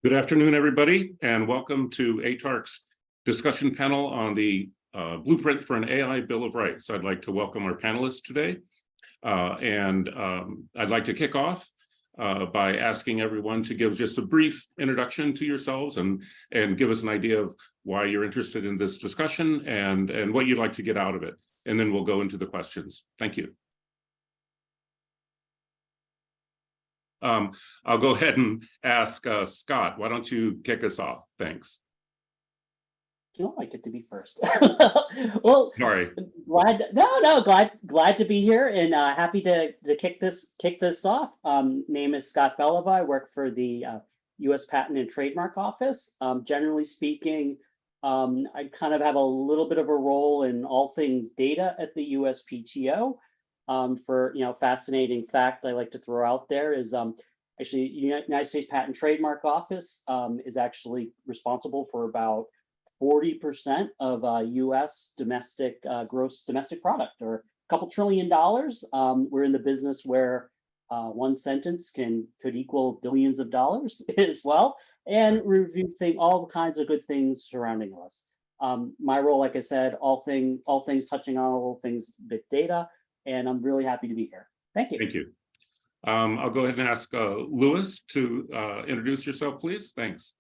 Good afternoon, everybody, and welcome to ATARC's discussion panel on the Blueprint for an AI Bill of Rights. I'd like to welcome our panelists today, and I'd like to kick off by asking everyone to give just a brief introduction to yourselves and give us an idea of why you're interested in this discussion and what you'd like to get out of it. And then we'll go into the questions. Thank you. I'll go ahead and ask Scott, why don't you kick us off? Thanks. I get to be first. Well, sorry. Glad to be here and happy to kick this off. Name is Scott Belova. I work for the U.S. Patent and Trademark Office. Generally speaking, I kind of have a little bit of a role in all things data at the USPTO. For fascinating fact I like to throw out there is actually United States Patent Trademark Office is actually responsible for about 40% of U.S. domestic gross domestic product, or a couple $1 trillion. We're in the business where one sentence could equal billions of dollars as well, and review all kinds of good things surrounding us. My role, like I said, all things touching on all things big data. And I'm really happy to be here. Thank you. Thank you. I'll go ahead and ask Louis to introduce yourself, please. Thanks.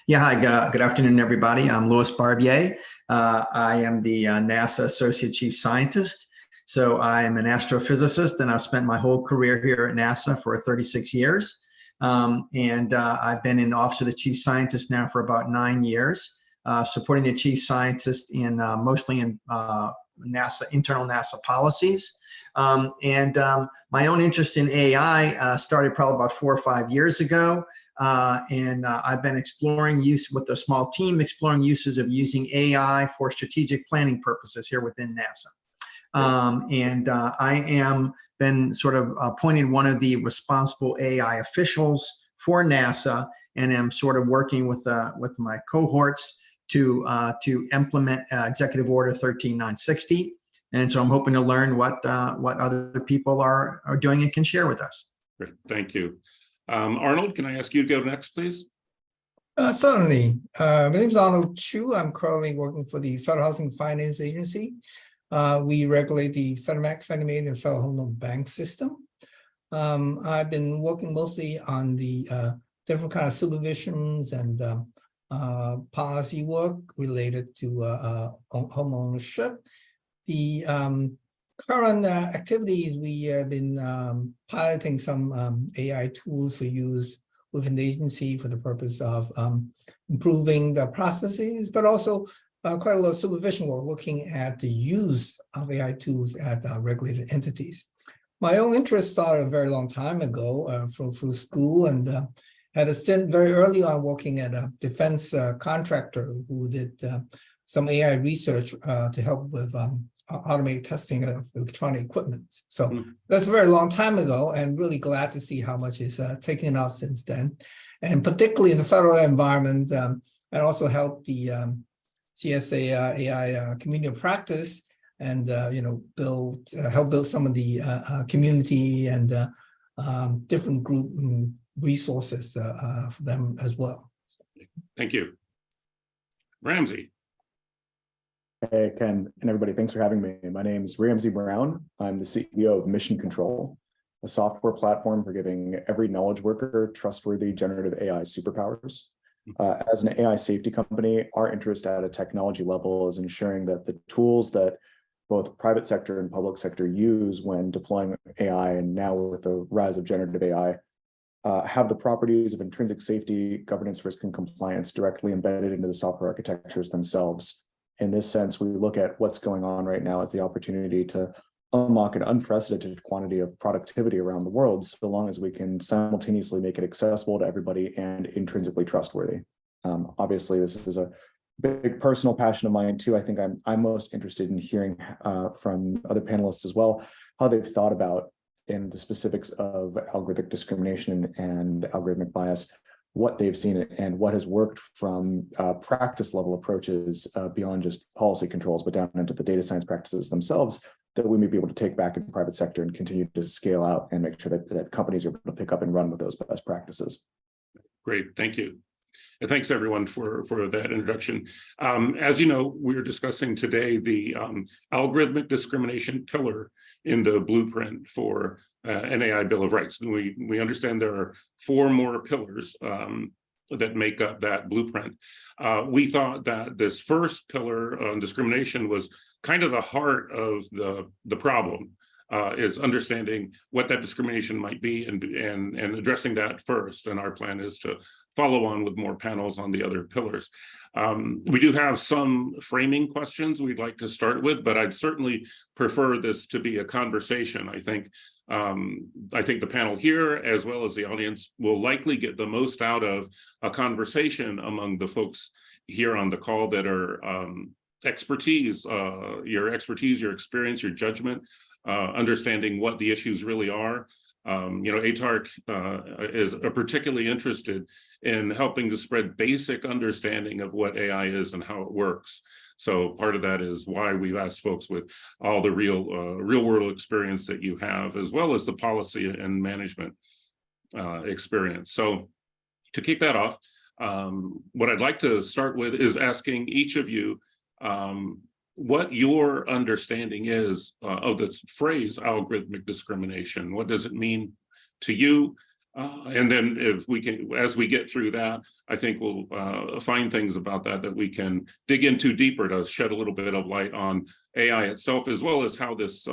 Yeah, hi, good afternoon, everybody. I'm Louis Barbier. I am the NASA Associate Chief Scientist. So I am an astrophysicist, and I've spent my whole career here at NASA for 36 years. I've been in the Office of the Chief Scientist now for about 9 years, supporting the Chief Scientist in mostly in internal NASA policies. My own interest in AI started probably about 4 or 5 years ago. I've been exploring with a small team, exploring uses of using AI for strategic planning purposes here within NASA. I am been sort of appointed one of the responsible AI officials for NASA, and am sort of working with my cohorts to implement Executive Order 13960, and so I'm hoping to learn what other people are doing and can share with us. Great, thank you. Arnold, can I ask you to go next, please? Certainly. My name is Arnold Chu. I'm currently working for the Federal Housing Finance Agency. We regulate the Freddie Mac, Fannie Mae, and Federal Home Loan Bank system. I've been working mostly on the different kind of supervisions and policy work related to home ownership. The current activities, we have been piloting some AI tools for use within the agency for the purpose of improving the processes, but also quite a lot of supervision work looking at the use of AI tools at regulated entities. My own interest started a very long time ago through school, and had a stint very early on working at a defense contractor who did some AI research to help with automated testing of electronic equipment. So that's a very long time ago, and really glad to see how much is taken off since then. And particularly in the federal environment, I also helped the CSA AI community of practice, and help build some of the community and different group resources for them as well. Thank you. Ramsey. Hey, Ken and everybody, thanks for having me. My name is Ramsey Brown. I'm the CEO of Mission Control, a software platform for giving every knowledge worker trustworthy generative AI superpowers. As an AI safety company, our interest at a technology level is ensuring that the tools that both private sector and public sector use when deploying AI, and now with the rise of generative AI, have the properties of intrinsic safety, governance, risk, and compliance directly embedded into the software architectures themselves. In this sense, we look at what's going on right now as the opportunity to unlock an unprecedented quantity of productivity around the world, so long as we can simultaneously make it accessible to everybody and intrinsically trustworthy. Obviously, this is a big personal passion of mine too. I think I'm most interested in hearing from other panelists as well, how they've thought about, in the specifics of algorithmic discrimination and algorithmic bias, what they've seen and what has worked from practice level approaches beyond just policy controls, but down into the data science practices themselves, that we may be able to take back in the private sector and continue to scale out and make sure that companies are able to pick up and run with those best practices. Great, thank you. And thanks everyone for that introduction. As you know, we're discussing today the algorithmic discrimination pillar in the blueprint for an AI Bill of Rights. And we understand there are 4 more pillars that make up that blueprint. We thought that this first pillar on discrimination was kind of the heart of the problem. Is understanding what that discrimination might be and addressing that first. And our plan is to follow on with more panels on the other pillars. We do have some framing questions we'd like to start with, but I'd certainly prefer this to be a conversation. I think the panel here, as well as the audience, will likely get the most out of a conversation among the folks here on the call that are your expertise, your experience, your judgment, understanding what the issues really are. ATARC is particularly interested in helping to spread basic understanding of what AI is and how it works. So part of that is why we've asked folks with all the real world experience that you have, as well as the policy and management experience. So to kick that off, what I'd like to start with is asking each of you what your understanding is of the phrase algorithmic discrimination. What does it mean to you? And then if we can, as we get through that, I think we'll find things about that we can dig into deeper to shed a little bit of light on AI itself, as well as how this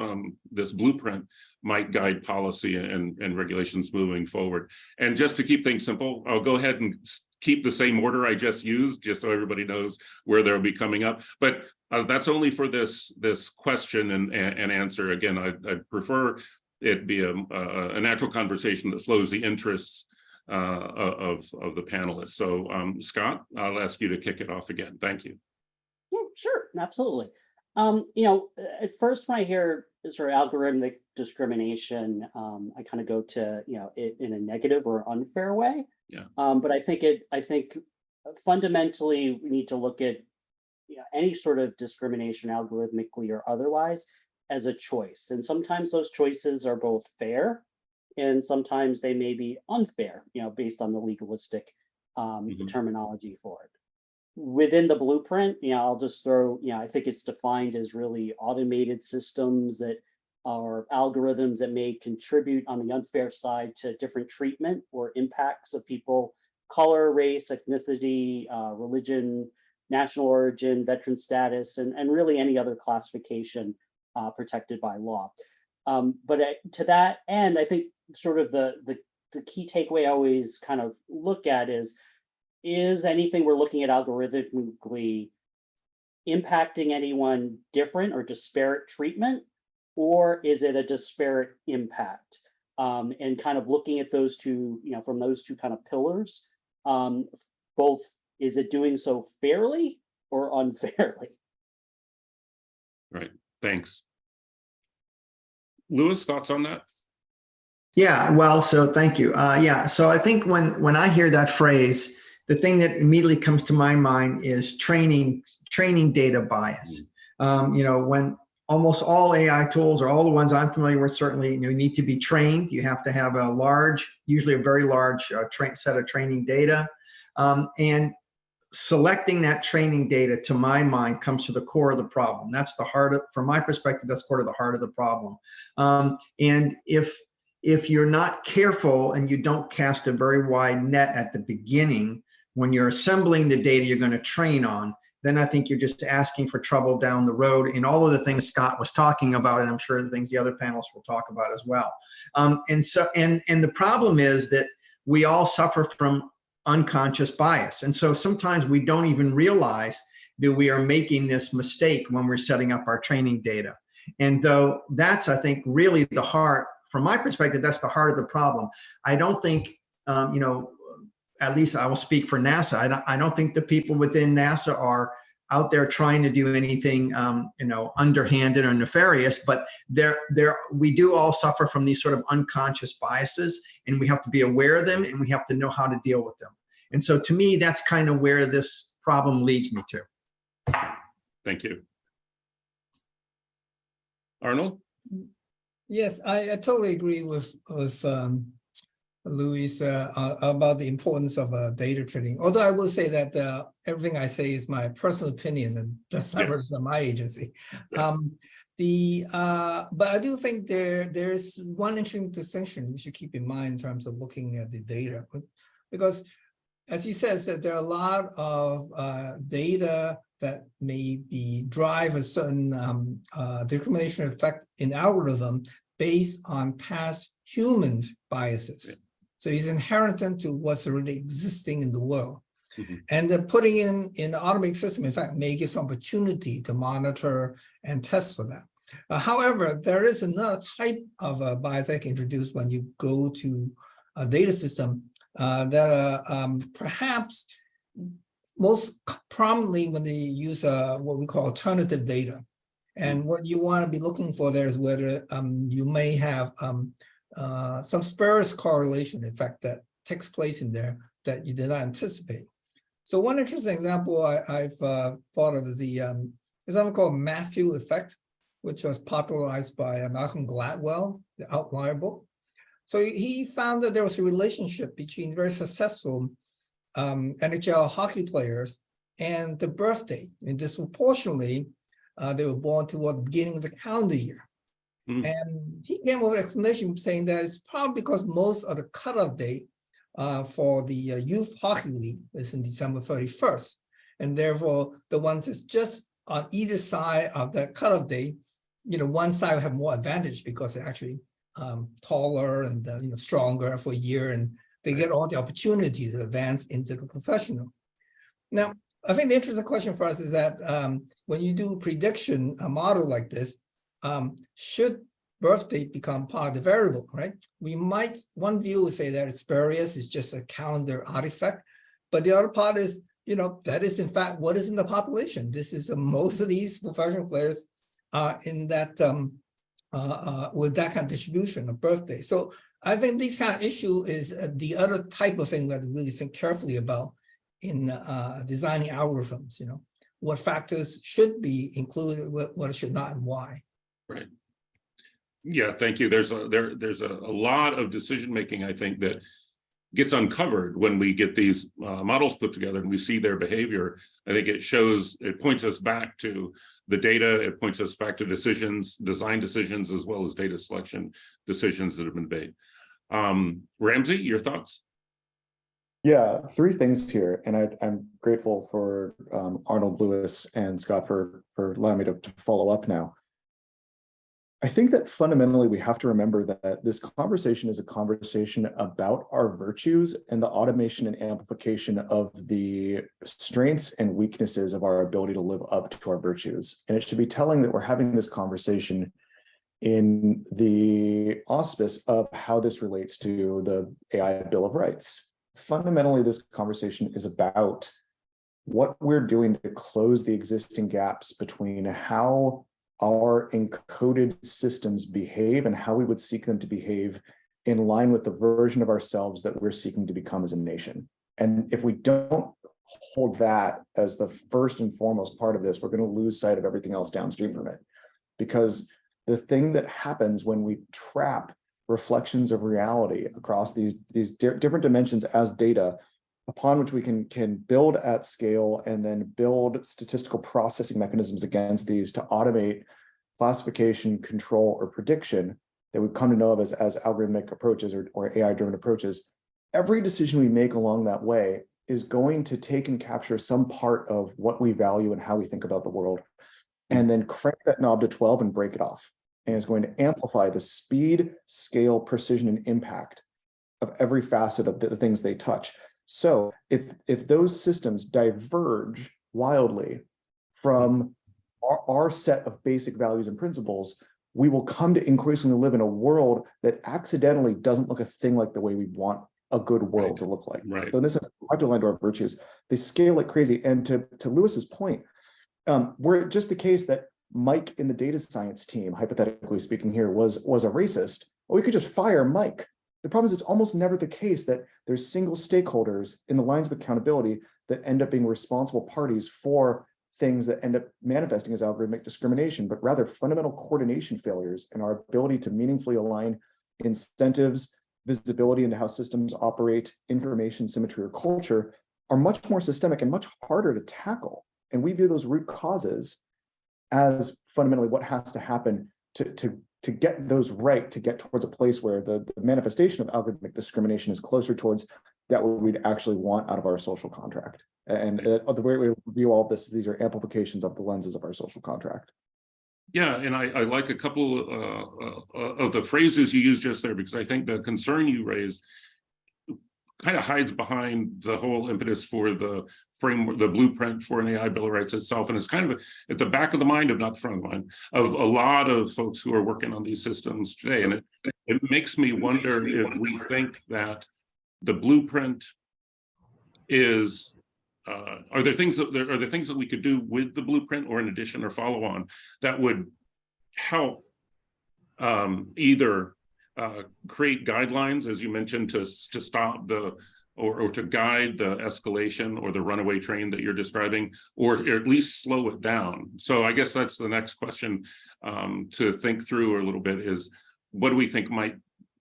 blueprint might guide policy and regulations moving forward. And just to keep things simple, I'll go ahead and keep the same order I just used, just so everybody knows where they'll be coming up. But that's only for this question and answer. Again, I'd prefer it be a natural conversation that flows the interests of the panelists. So Scott, I'll ask you to kick it off again. Thank you. Yeah, sure, absolutely. At first when I hear sort of algorithmic discrimination, I kind of go to it in a negative or unfair way. Yeah. But I think fundamentally we need to look at any sort of discrimination, algorithmically or otherwise, as a choice. And sometimes those choices are both fair, and sometimes they may be unfair, based on the legalistic terminology for it. Within the blueprint, I'll just throw, I think it's defined as really automated systems that are algorithms that may contribute on the unfair side to different treatment or impacts of people, color, race, ethnicity, religion, national origin, veteran status, and really any other classification protected by law. But to that end, I think sort of the key takeaway I always kind of look at is anything we're looking at algorithmically impacting anyone different or disparate treatment, or is it a disparate impact? And kind of looking at those two, from those two kind of pillars, both, is it doing so fairly or unfairly? Right, thanks. Louis, thoughts on that? Yeah, well, so thank you. So I think when I hear that phrase, the thing that immediately comes to my mind is training data bias. When almost all AI tools, or all the ones I'm familiar with, certainly need to be trained. You have to have usually a very large set of training data, and selecting that training data, to my mind, comes to the core of the problem. That's the heart of, from my perspective, that's sort of the heart of the problem. And if you're not careful and you don't cast a very wide net at the beginning, when you're assembling the data you're going to train on, then I think you're just asking for trouble down the road in all of the things Scott was talking about, and I'm sure the things the other panelists will talk about as well. And the problem is that we all suffer from unconscious bias. And so sometimes we don't even realize that we are making this mistake when we're setting up our training data. And though that's, I think, really the heart, from my perspective, that's the heart of the problem. I don't think, at least I will speak for NASA, I don't think the people within NASA are out there trying to do anything, underhanded or nefarious, but we do all suffer from these sort of unconscious biases, and we have to be aware of them, and we have to know how to deal with them. And so to me, that's kind of where this problem leads me to. Thank you. Arnold? Yes, I totally agree with Louis, about the importance of data training. Although I will say that everything I say is my personal opinion and does not represent my agency. Yes. But I do think there's one interesting distinction we should keep in mind in terms of looking at the data, because as he says that there are a lot of data that may drive a certain discrimination effect in algorithm based on past human biases. Yeah. So it's inherent to what's already existing in the world. Mm-hmm. And then putting in the automatic system, in fact, may give some opportunity to monitor and test for that. However, there is another type of bias that can introduce when you go to a data system that perhaps most prominently when they use what we call alternative data. And what you want to be looking for there is whether you may have some spurious correlation effect that takes place in there that you did not anticipate. So one interesting example I've thought of is the something called Matthew effect, which was popularized by Malcolm Gladwell, the Outlier book. So he found that there was a relationship between very successful NHL hockey players and the birth date. And disproportionately, they were born toward the beginning of the calendar year. Mm. And he came up with an explanation saying that it's probably because most of the cutoff date for the youth hockey league is in December 31st. And therefore, the ones that's just on either side of that cutoff date, one side will have more advantage because they're actually taller and stronger for a year, and they get all the opportunity to advance into the professional. Now, I think the interesting question for us is that when you do prediction, a model like this, should birth date become part of the variable, right? One view would say that it's spurious, it's just a calendar artifact, but the other part is, that is in fact what is in the population. This is most of these professional players are in that, with that kind of distribution of birthday. So I think this kind of issue is the other type of thing that we really think carefully about in designing algorithms, what factors should be included, what should not, and why. Right. Yeah, thank you. There's a lot of decision-making, I think, that gets uncovered when we get these models put together and we see their behavior. I think it points us back to the data, it points us back to design decisions, as well as data selection decisions that have been made. Ramsey, your thoughts? Yeah, three things here, and I'm grateful for Arnold, Lewis, and Scott for allowing me to follow up now. I think that fundamentally we have to remember that this conversation is a conversation about our virtues and the automation and amplification of the strengths and weaknesses of our ability to live up to our virtues. And it should be telling that we're having this conversation in the auspice of how this relates to the AI Bill of Rights. Fundamentally, this conversation is about what we're doing to close the existing gaps between how our encoded systems behave and how we would seek them to behave in line with the version of ourselves that we're seeking to become as a nation. And if we don't hold that as the first and foremost part of this, we're going to lose sight of everything else downstream from it. Because the thing that happens when we trap reflections of reality across these different dimensions as data, upon which we can build at scale and then build statistical processing mechanisms against these to automate classification, control, or prediction that we've come to know of as algorithmic approaches or AI-driven approaches. Every decision we make along that way is going to take and capture some part of what we value and how we think about the world, and then crank that knob to 12 and break it off. And it's going to amplify the speed, scale, precision, and impact of every facet of the things they touch. So if those systems diverge wildly from our set of basic values and principles, we will come to increasingly live in a world that accidentally doesn't look a thing like the way we want a good world to look like. Right. So in this sense, we have to align to our virtues. They scale like crazy. And to Lewis's point, were it just the case that Mike in the data science team, hypothetically speaking here, was a racist, well, we could just fire Mike. The problem is it's almost never the case that there's single stakeholders in the lines of accountability that end up being responsible parties for things that end up manifesting as algorithmic discrimination, but rather fundamental coordination failures in our ability to meaningfully align incentives, visibility into how systems operate, information symmetry, or culture are much more systemic and much harder to tackle. And we view those root causes as fundamentally what has to happen to get those right, to get towards a place where the manifestation of algorithmic discrimination is closer towards that what we'd actually want out of our social contract. And the way we view all this, these are amplifications of the lenses of our social contract. Yeah, and I like a couple of the phrases you used just there, because I think the concern you raised kind of hides behind the whole impetus for the framework, the blueprint for an AI Bill of Rights itself. And it's kind of at the back of the mind, if not the front of the mind, of a lot of folks who are working on these systems today. And it makes me wonder if we think that the blueprint is, are there things that we could do with the blueprint or in addition or follow on that would help either create guidelines, as you mentioned, to stop the or to guide the escalation or the runaway train that you're describing, or at least slow it down. So I guess that's the next question to think through a little bit is, what do we think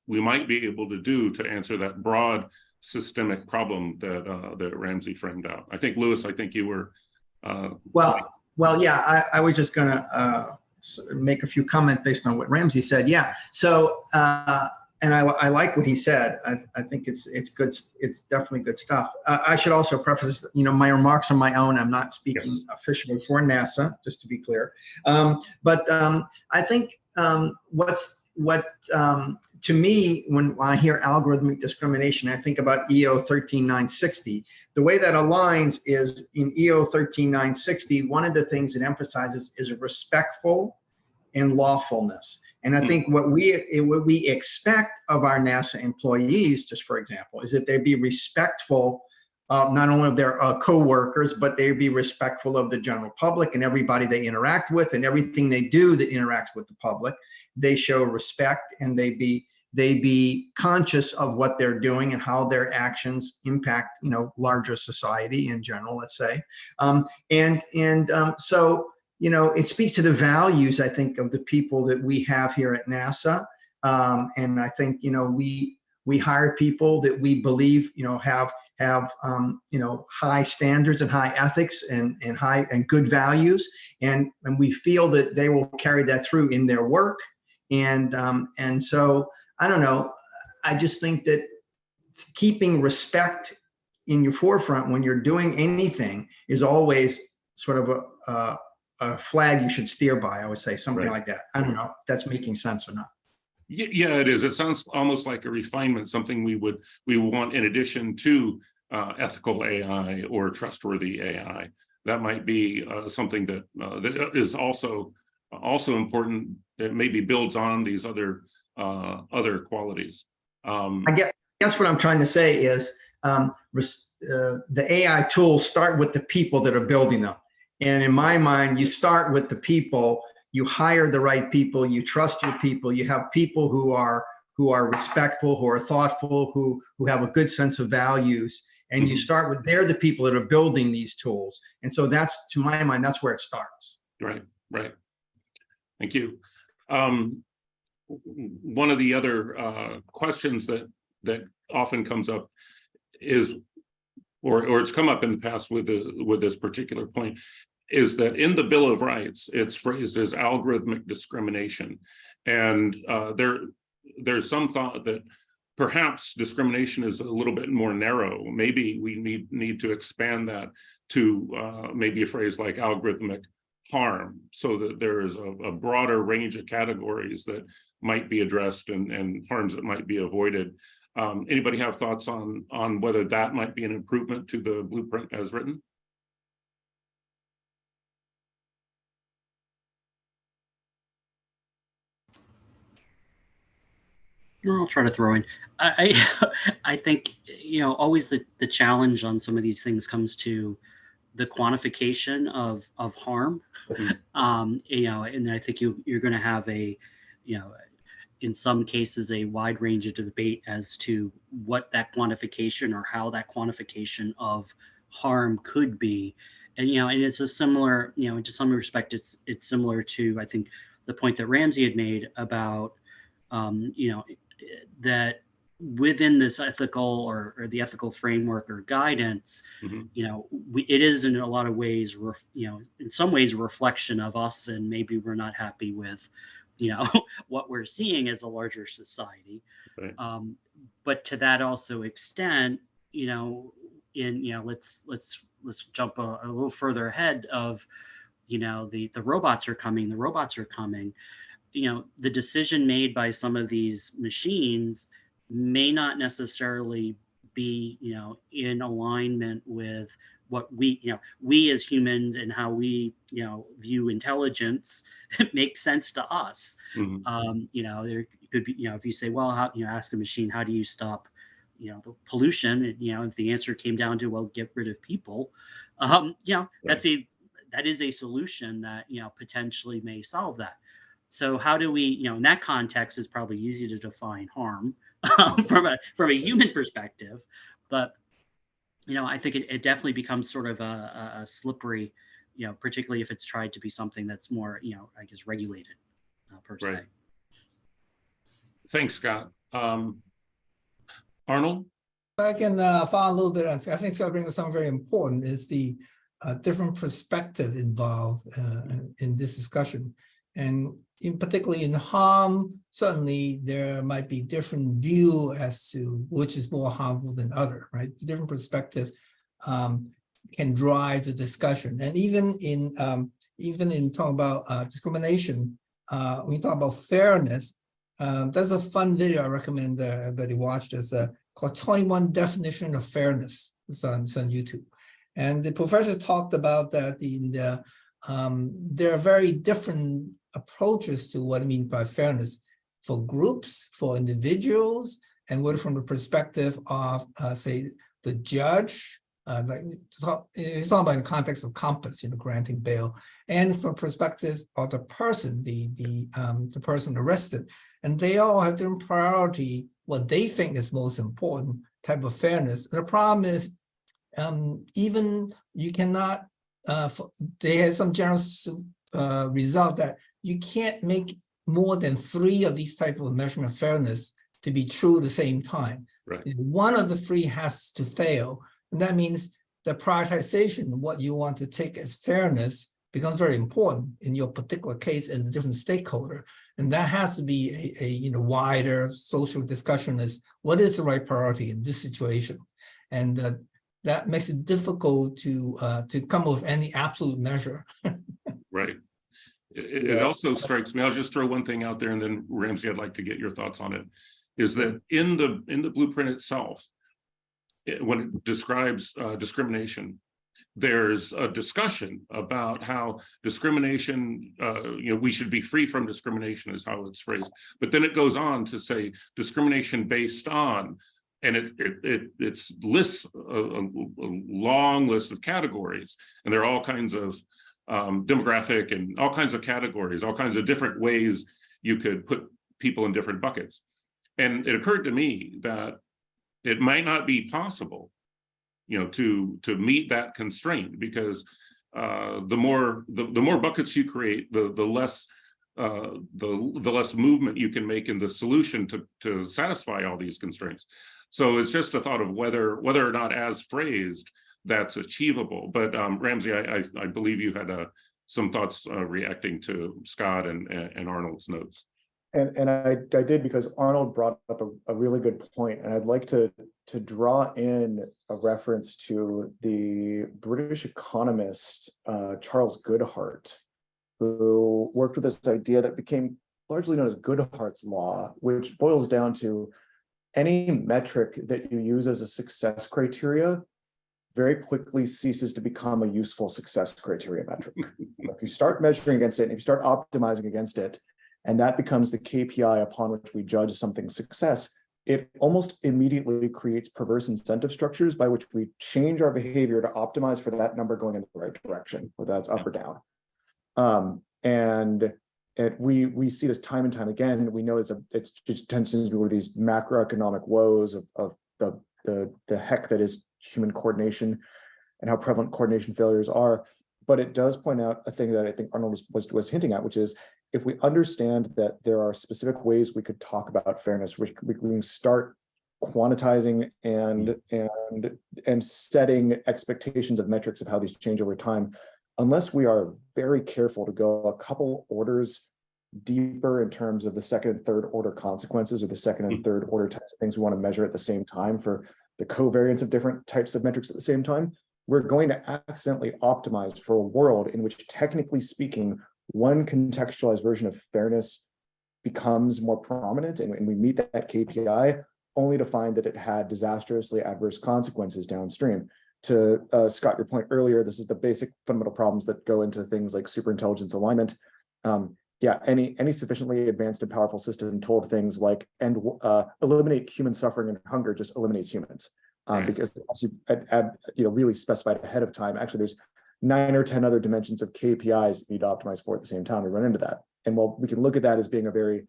we might be able to do to answer that broad systemic problem that Ramsey framed out? I think, Louis, I think you were well, yeah, I was just gonna make a few comments based on what Ramsey said. Yeah, so and I like what he said. I think it's good. It's definitely good stuff. I should also preface, my remarks are my own. I'm not speaking officially for NASA, just to be clear. But I think what to me, when I hear algorithmic discrimination, I think about EO 13960. The way that aligns is in EO 13960, one of the things it emphasizes is respectful and lawfulness. And I think what we expect of our NASA employees, just for example, is that they be respectful not only of their co-workers, but they be respectful of the general public and everybody they interact with, and everything they do that interacts with the public. They show respect, and they be conscious of what they're doing and how their actions impact, larger society in general, let's say. So, it speaks to the values, I think, of the people that we have here at NASA. And I think, we hire people that we believe, have high standards and high ethics and high and good values. And we feel that they will carry that through in their work. And so, I don't know, I just think that keeping respect in your forefront when you're doing anything is always sort of a flag you should steer by, I would say, something like that. I don't know if that's making sense or not. Yeah, it is. It sounds almost like a refinement, something we want in addition to ethical AI or trustworthy AI. That might be something that that is also important. It maybe builds on these other qualities. I guess what I'm trying to say is the AI tools start with the people that are building them. And in my mind, you start with the people. You hire the right people, you trust your people, you have people who are respectful, who are thoughtful, who have a good sense of values, and you start with, they're the people that are building these tools. And so that's, to my mind, that's where it starts. Right. Thank you. One of the other questions that often comes up is, or it's come up in the past with this particular point, is that in the Bill of Rights, it's phrased as algorithmic discrimination. And there's some thought that perhaps discrimination is a little bit more narrow. Maybe we need to expand that to maybe a phrase like algorithmic harm, so that there's a broader range of categories that might be addressed and harms that might be avoided. Anybody have thoughts on whether that might be an improvement to the blueprint as written? I'll try to throw in. I think, always the challenge on some of these things comes to the quantification of harm. And I think you're going to have in some cases, a wide range of debate as to what that quantification or how that quantification of harm could be. And, and it's a similar, to some respect, it's similar to, I think, the point that Ramsey had made about, that within this ethical or the ethical framework or guidance, Mhm. you know, it is in a lot of ways, you know, in some ways a reflection of us, and maybe we're not happy with, you know, what we're seeing as a larger society. Right. But to that also extent, you know, let's jump a little further ahead of, you know, the robots are coming, you know, the decision made by some of these machines may not necessarily be, you know, in alignment with what we as humans and how we, you know, view intelligence makes sense to us. Mhm. You know, there could be, you know, if you say, well, how, you know, ask the machine, how do you stop, you know, the pollution? And, you know, if the answer came down to, well, get rid of people, you know, Right. that is a solution that, you know, potentially may solve that. So how do we, you know, in that context, it's probably easy to define harm from a human perspective, but, you know, I think it definitely becomes sort of a slippery, you know, particularly if it's tried to be something that's more, you know, I guess regulated per Right. se. Thanks, Scott. Arnold? I can follow a little bit on. I think Scott brings something very important is the different perspective involved in this discussion. And in particularly in harm, certainly there might be different view as to which is more harmful than other, right? Different perspective can drive the discussion. And even in talking about discrimination, when you talk about fairness, there's a fun video I recommend everybody watch. There's called 21 Definition of Fairness. It's on YouTube. And the professor talked about that there are very different approaches to what I mean by fairness for groups, for individuals, and what from the perspective of, say, the judge, like it's talking about in the context of compass, you know, granting bail, and from perspective of the person, the person arrested. And they all have different priority, what they think is most important type of fairness. And the problem is, even you cannot, they have some general result that you can't make more than 3 of these type of measurement of fairness to be true at the same time. Right. One of the 3 has to fail. And that means the prioritization, what you want to take as fairness, becomes very important in your particular case and the different stakeholder. And that has to be a you know, wider social discussion as what is the right priority in this situation. And that makes it difficult to come up with any absolute measure. Right. It also strikes me, I'll just throw one thing out there, and then Ramsey, I'd like to get your thoughts on it, is that in the blueprint itself, when it describes discrimination, there's a discussion about how discrimination, you know, we should be free from discrimination is how it's phrased. But then it goes on to say discrimination based on, and it lists a long list of categories, and there are all kinds of demographic and all kinds of categories, all kinds of different ways you could put people in different buckets. And it occurred to me that it might not be possible, you know, to meet that constraint, because the more buckets you create, the less movement you can make in the solution to satisfy all these constraints. So it's just a thought of whether or not, as phrased, that's achievable. But Ramsey, I believe you had some thoughts reacting to Scott and Arnold's notes. And I did, because Arnold brought up a really good point, and I'd like to draw in a reference to the British economist Charles Goodhart, who worked with this idea that became largely known as Goodhart's law, which boils down to any metric that you use as a success criteria very quickly ceases to become a useful success criteria metric. If you start measuring against it, and if you start optimizing against it, and that becomes the KPI upon which we judge something's success, it almost immediately creates perverse incentive structures by which we change our behavior to optimize for that number going in the right direction, whether that's up or down. And we see this time and time again. We know it just tends to be one of these macroeconomic woes of the heck that is human coordination and how prevalent coordination failures are. But it does point out a thing that I think Arnold was hinting at, which is, if we understand that there are specific ways we could talk about fairness, we can start quantizing and setting expectations of metrics of how these change over time, unless we are very careful to go a couple orders deeper in terms of the second and third order consequences, or the second and third order types of things we want to measure at the same time for the covariance of different types of metrics at the same time, we're going to accidentally optimize for a world in which, technically speaking, one contextualized version of fairness becomes more prominent, and we meet that KPI, only to find that it had disastrously adverse consequences downstream. To Scott, your point earlier, this is the basic fundamental problems that go into things like superintelligence alignment. Yeah, any sufficiently advanced and powerful system told things like eliminate human suffering and hunger just eliminates humans, Right. because as you really specified ahead of time, actually there's 9 or 10 other dimensions of KPIs you need to optimize for at the same time. We run into that, and while we can look at that as being a very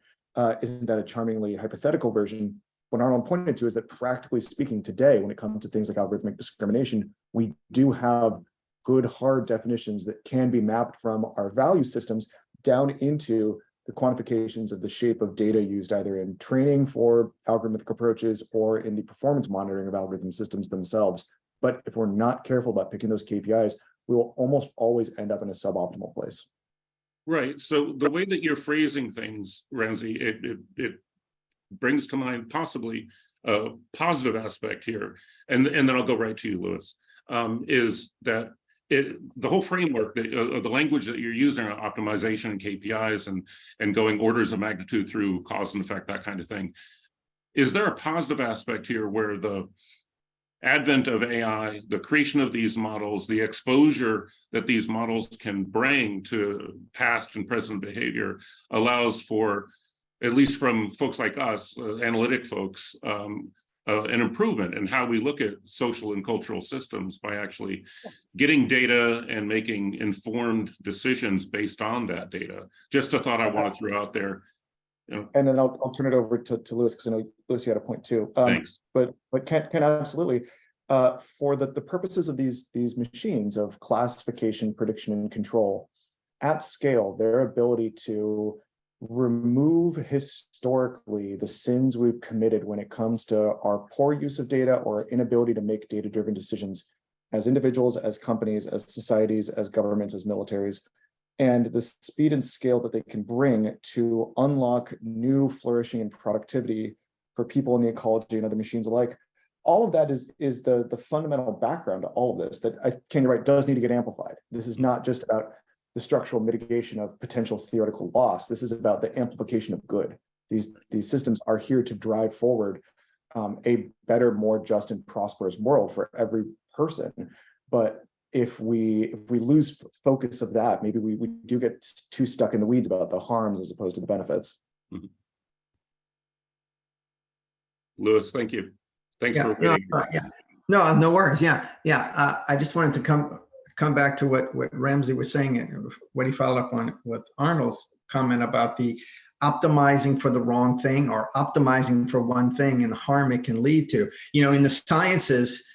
isn't that a charmingly hypothetical version, what Arnold pointed to is that, practically speaking, today, when it comes to things like algorithmic discrimination, we do have good hard definitions that can be mapped from our value systems down into the quantifications of the shape of data used either in training for algorithmic approaches or in the performance monitoring of algorithm systems themselves. But if we're not careful about picking those KPIs, we will almost always end up in a suboptimal place. Right. So the way that you're phrasing things, Ramsey, it brings to mind possibly a positive aspect here, and then I'll go right to you, Louis, is that the whole framework, the language that you're using on optimization and KPIs and going orders of magnitude through cause and effect, that kind of thing. Is there a positive aspect here where the advent of AI, the creation of these models, the exposure that these models can bring to past and present behavior allows for, at least from folks like us, analytic folks, an improvement in how we look at social and cultural systems by actually getting data and making informed decisions based on that data? Just a thought I want to throw out there. And then I'll turn it over to Louis, because I know, Louis, you had a point too. Thanks. But can absolutely, for the purposes of these machines of classification, prediction, and control, at scale, their ability to remove historically the sins we've committed when it comes to our poor use of data or inability to make data-driven decisions as individuals, as companies, as societies, as governments, as militaries, and the speed and scale that they can bring to unlock new flourishing and productivity for people in the ecology and other machines alike. All of that is the fundamental background to all of this that Ken, you're right, does need to get amplified. This is not just about the structural mitigation of potential theoretical loss. This is about the amplification of good. These systems are here to drive forward a better, more just and prosperous world for every person. But if we lose focus of that, maybe we do get too stuck in the weeds about the harms as opposed to the benefits. Mm-hmm. Louis, thank you. Thanks for waiting. No worries. I just wanted to come back to what Ramsey was saying and what he followed up on with Arnold's comment about the optimizing for the wrong thing or optimizing for one thing and the harm it can lead to. In the sciences,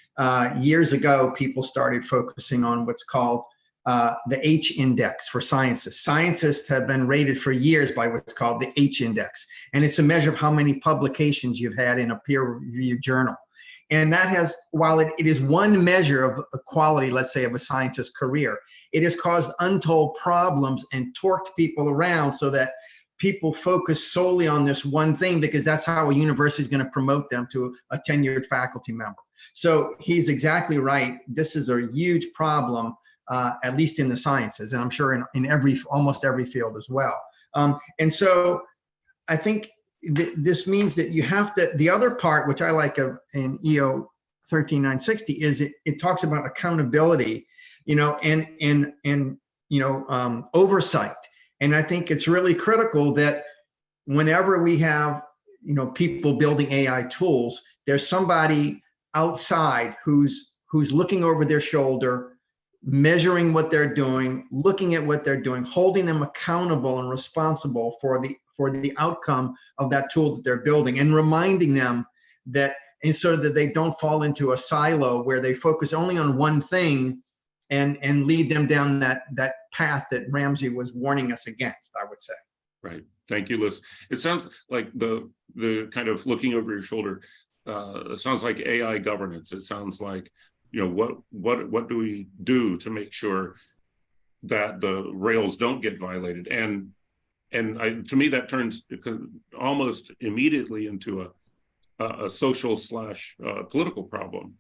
years ago, people started focusing on what's called the H index for sciences. Scientists have been rated for years by what's called the H index, and it's a measure of how many publications you've had in a peer-reviewed journal. And that has, while it is one measure of the quality, let's say, of a scientist's career, it has caused untold problems and torqued people around so that people focus solely on this one thing because that's how a university is going to promote them to a tenured faculty member. So he's exactly right. This is a huge problem, at least in the sciences, and I'm sure in almost every field as well. And so I think this means that you have to, the other part, which I like in EO 13960, is it talks about accountability, and oversight. And I think it's really critical that whenever we have, people building AI tools, there's somebody outside who's looking over their shoulder, measuring what they're doing, looking at what they're doing, holding them accountable and responsible for the outcome of that tool that they're building, and reminding them that, and so that they don't fall into a silo where they focus only on one thing and lead them down that path that Ramsey was warning us against, I would say. Right. Thank you, Liz. It sounds like the kind of looking over your shoulder. it sounds like AI governance. It sounds like, what do we do to make sure that the rails don't get violated? And to me, that turns almost immediately into a social / political problem.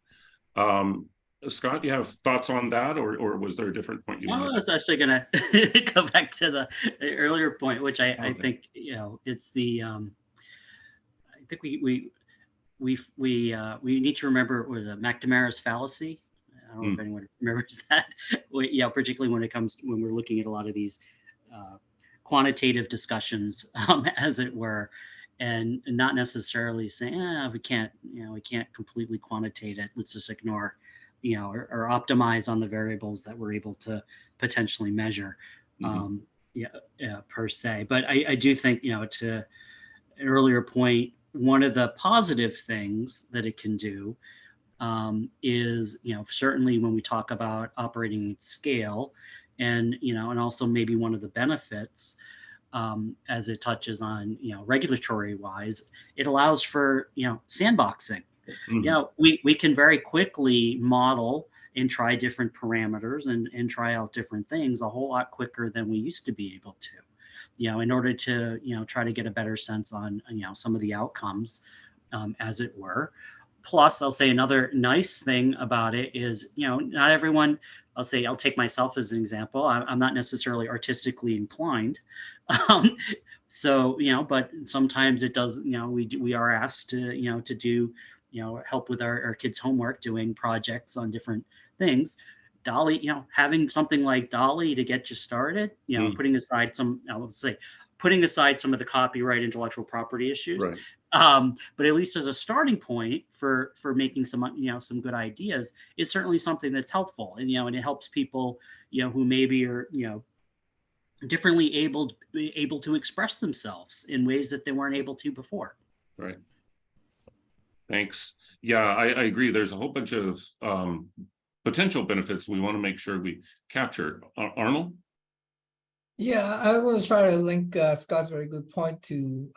Scott, you have thoughts on that, or was there a different point you I wanted? was actually going to go back to the earlier point, which I think, it's the, I think we need to remember the McNamara's fallacy. I don't know if anyone remembers that. Particularly when we're looking at a lot of these quantitative discussions, as it were, and not necessarily saying, we can't completely quantitate it. Let's just ignore, or optimize on the variables that we're able to potentially measure, per se. But I do think, to an earlier point, one of the positive things that it can do is, certainly when we talk about operating at scale, and also maybe one of the benefits, as it touches on, regulatory wise, it allows for, sandboxing. We can very quickly model and try different parameters and try out different things a whole lot quicker than we used to be able to, in order to, try to get a better sense on, some of the outcomes, as it were. Plus, I'll say another nice thing about it is, not everyone, I'll take myself as an example. I'm not necessarily artistically inclined. So, but sometimes it does, we are asked to, to do, help with our kids' homework, doing projects on different things. DALL-E, having something like DALL-E to get you started, putting aside some of the copyright intellectual property issues. Right. But at least as a starting point for making some good ideas is certainly something that's helpful, and and it helps people who maybe are differently able to express themselves in ways that they weren't able to before. Right. Thanks. Yeah, I agree. There's a whole bunch of potential benefits we want to make sure we capture. Arnold? Yeah, I want to try to link Scott's very good point to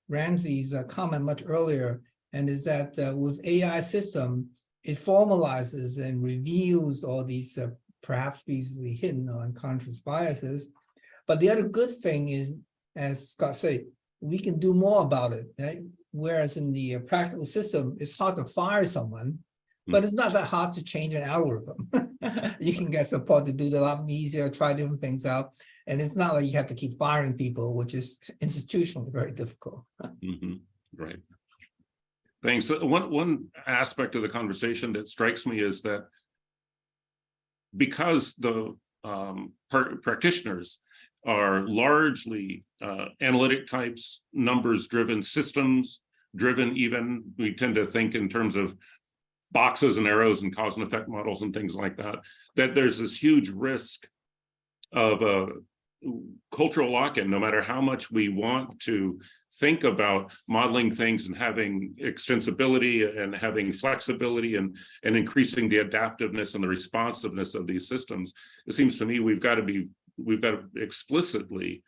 Ramsey's comment much earlier, and is that with AI system, it formalizes and reveals all these perhaps previously hidden or unconscious biases. But the other good thing is, as Scott said, we can do more about it. Right? Whereas in the practical system, it's hard to fire someone, but it's not that hard to change an algorithm. You can get support to do it a lot easier, try different things out. And it's not like you have to keep firing people, which is institutionally very difficult. Right. Thanks. One aspect of the conversation that strikes me is that because the practitioners are largely analytic types, numbers driven, systems driven, even we tend to think in terms of boxes and arrows and cause and effect models and things like that, that there's this huge risk of a cultural lock-in. No matter how much we want to think about modeling things and having extensibility and having flexibility and increasing the adaptiveness and the responsiveness of these systems, it seems to me we've got to explicitly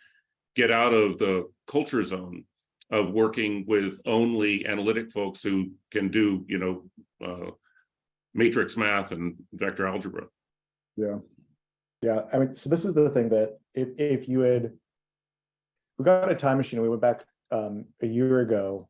get out of the culture zone of working with only analytic folks who can do, matrix math and vector algebra. Yeah. I mean, so this is the thing that if you had, we got a time machine and we went back a year ago,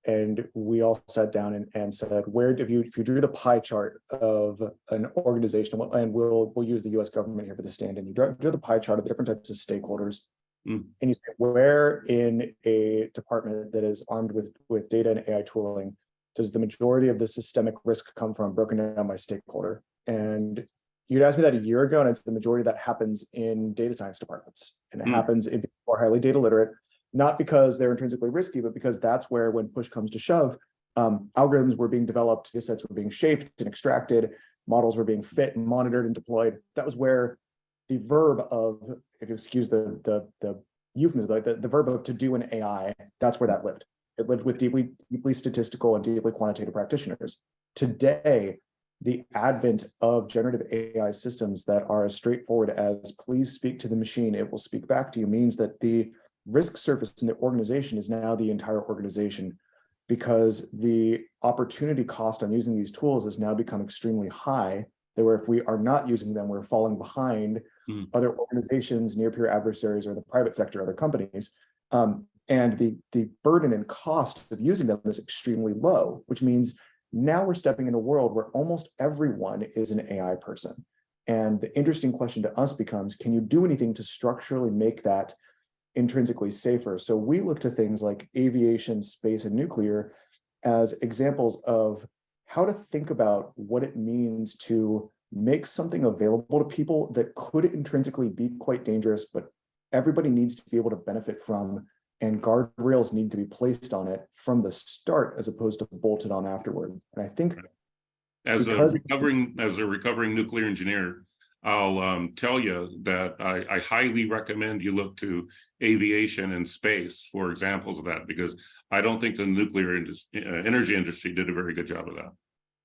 and we all sat down and said, if you drew the pie chart of an organization, and we'll use the U.S. government here for the stand-in, you drew the pie chart of the different types of stakeholders, and you say, where in a department that is armed with data and AI tooling does the majority of the systemic risk come from, broken down by stakeholder? And you'd asked me that a year ago, and it's the majority that happens in data science departments, and it happens in people who are highly data literate, not because they're intrinsically risky, but because that's where, when push comes to shove, algorithms were being developed, data sets were being shaped and extracted, models were being fit and monitored and deployed. That was where the verb of, if you excuse the euphemism, like the verb of to do an AI, that's where that lived. It lived with deeply statistical and deeply quantitative practitioners. Today, the advent of generative AI systems that are as straightforward as please speak to the machine, it will speak back to you, means that the risk surface in the organization is now the entire organization. because the opportunity cost on using these tools has now become extremely high, that where if we are not using them, we're falling behind other organizations, near peer adversaries, or the private sector, other companies. And the burden and cost of using them is extremely low, which means now we're stepping in a world where almost everyone is an AI person. And the interesting question to us becomes, can you do anything to structurally make that intrinsically safer? So we look to things like aviation, space, and nuclear as examples of how to think about what it means to make something available to people that could intrinsically be quite dangerous, but everybody needs to be able to benefit from, and guardrails need to be placed on it from the start as opposed to bolted on afterward. And I think as a recovering nuclear engineer, I'll tell you that I highly recommend you look to aviation and space for examples of that, because I don't think the nuclear energy industry did a very good job of that.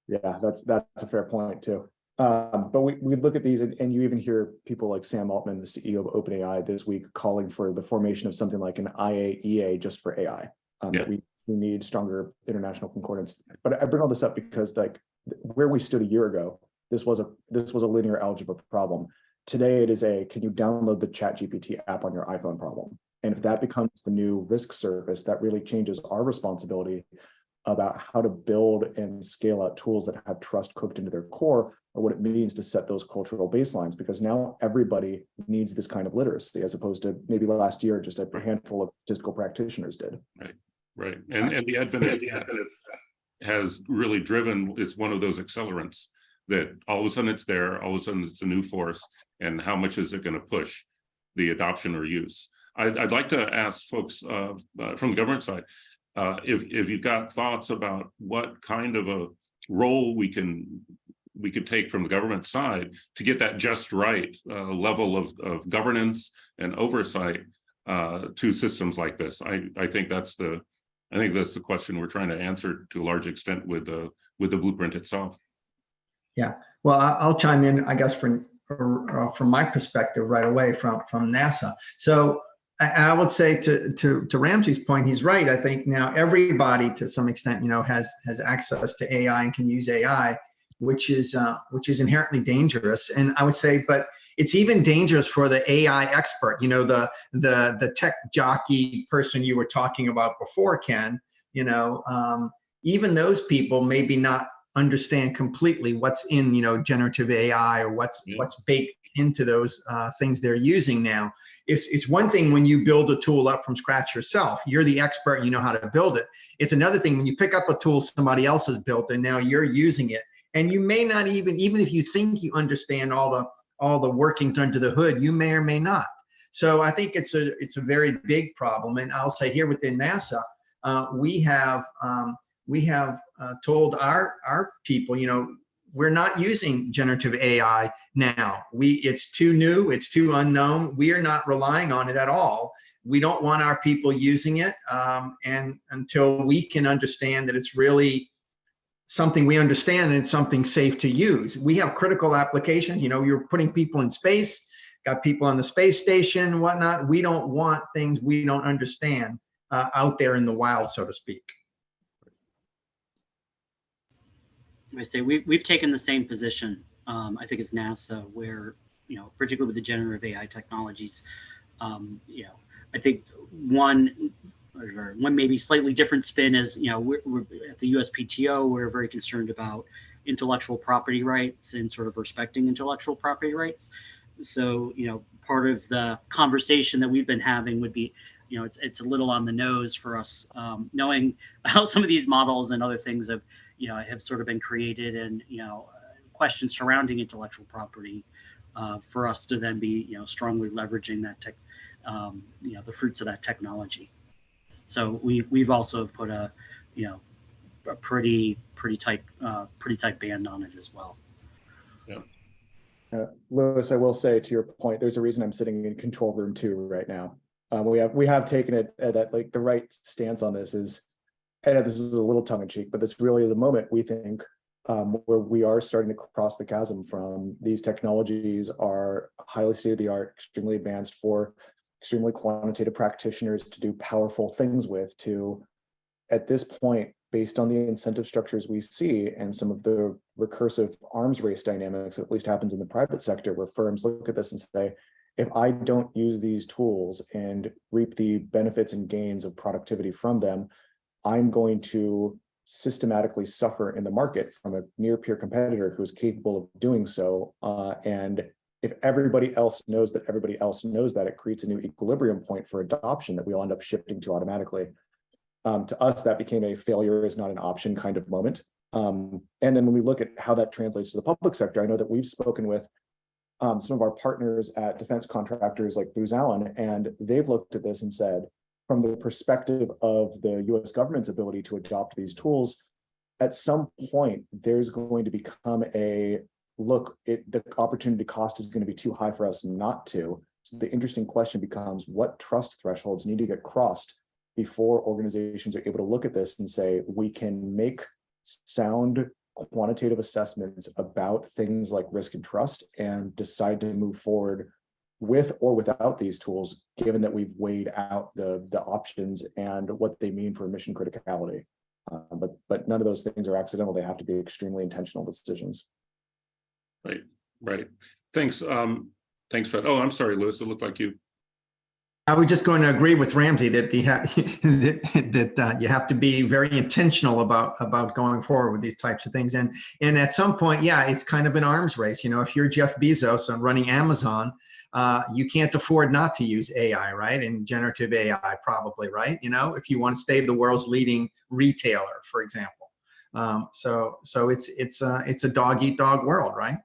Yeah, that's a fair point too. But we look at these, and you even hear people like Sam Altman, the CEO of OpenAI, this week calling for the formation of something like an IAEA just for AI. That we need stronger international concordance. But I bring all this up because, like, where we stood a year ago, this was a linear algebra problem. Today it is a, can you download the ChatGPT app on your iPhone problem? And if that becomes the new risk surface, that really changes our responsibility about how to build and scale out tools that have trust cooked into their core, or what it means to set those cultural baselines, because now everybody needs this kind of literacy, as opposed to maybe last year just a handful of statistical practitioners did. Right. And the advent of has really driven, it's one of those accelerants that all of a sudden it's there, all of a sudden it's a new force, and how much is it going to push the adoption or use? I'd like to ask folks from the government side, if you've got thoughts about what kind of a role we could take from the government side to get that just right level of governance and oversight to systems like this. I think that's the question we're trying to answer to a large extent with the blueprint itself. Yeah, well, I'll chime in, I guess, from my perspective right away from NASA. So I would say to Ramsey's point, he's right. I think now everybody, to some extent, has access to AI and can use AI, which is inherently dangerous. And I would say, but it's even dangerous for the AI expert. The tech jockey person you were talking about before, Ken. Even those people maybe not understand completely what's in generative AI or what's baked into those things they're using now. It's one thing when you build a tool up from scratch yourself, you're the expert and you know how to build it. It's another thing when you pick up a tool somebody else has built and now you're using it, and you may not even if you think you understand all the workings under the hood, you may or may not. So I think it's a very big problem. And I'll say here within NASA, we have told our people, we're not using generative AI now. It's too new, it's too unknown. We are not relying on it at all. We don't want our people using it, and until we can understand that it's really something we understand and it's something safe to use. We have critical applications. You're putting people in space, got people on the space station and whatnot. We don't want things we don't understand out there in the wild, so to speak. I say we've taken the same position. I think as NASA, where particularly with the generative AI technologies, I think one maybe slightly different spin is we're at the USPTO. We're very concerned about intellectual property rights and sort of respecting intellectual property rights. So part of the conversation that we've been having would be it's a little on the nose for us, knowing how some of these models and other things have sort of been created, and questions surrounding intellectual property, for us to then be strongly leveraging that tech, the fruits of that technology. So we've also put a pretty tight band on it as well. Yeah. Louis, I will say, to your point, there's a reason I'm sitting in control room 2 right now. We have taken it that like the right stance on this is, I know this is a little tongue in cheek, but this really is a moment we think where we are starting to cross the chasm from these technologies are highly state of the art, extremely advanced for extremely quantitative practitioners to do powerful things with, to at this point, based on the incentive structures we see and some of the recursive arms race dynamics that at least happens in the private sector, where firms look at this and say, if I don't use these tools and reap the benefits and gains of productivity from them, I'm going to systematically suffer in the market from a near peer competitor who is capable of doing so. And if everybody else knows that everybody else knows that, it creates a new equilibrium point for adoption that we all end up shifting to automatically. To us, that became a failure is not an option kind of moment. And then when we look at how that translates to the public sector, I know that we've spoken with some of our partners at defense contractors like Booz Allen, and they've looked at this and said, from the perspective of the US government's ability to adopt these tools, at some point, there's going to become a look, the opportunity cost is going to be too high for us not to. So the interesting question becomes, what trust thresholds need to get crossed before organizations are able to look at this and say, we can make sound quantitative assessments about things like risk and trust and decide to move forward with or without these tools, given that we've weighed out the options and what they mean for mission criticality. But none of those things are accidental. They have to be extremely intentional decisions. Right. Thanks. Thanks, Fred. Oh, I'm sorry, Lewis. It looked like you. I was just going to agree with Ramsey that you have to be very intentional about going forward with these types of things. And at some point, yeah, it's kind of an arms race. You know, if you're Jeff Bezos and running Amazon, you can't afford not to use AI, right? And generative AI probably, right? You know, if you want to stay the world's leading retailer, for example. So it's a dog eat dog world, right?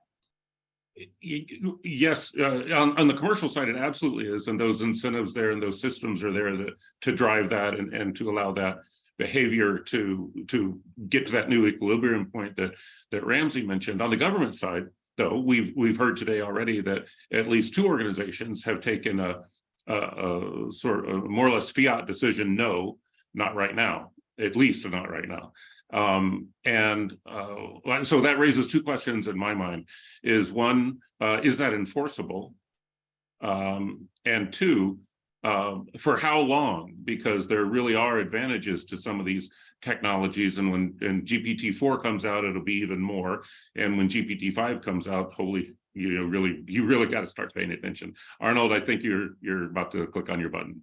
Yes, on the commercial side, it absolutely is, and those incentives there and those systems are there to drive that and to allow that behavior to get to that new equilibrium point that Ramsey mentioned. On the government side, though, we've heard today already that at least 2 organizations have taken a sort of more or less fiat decision: no, not right now, at least not right now. So that raises 2 questions in my mind. Is one, is that enforceable? And 2, for how long? Because there really are advantages to some of these technologies, and when GPT-4 comes out, it'll be even more. And when GPT-5 comes out, you really got to start paying attention. Arnold, I think you're about to click on your button.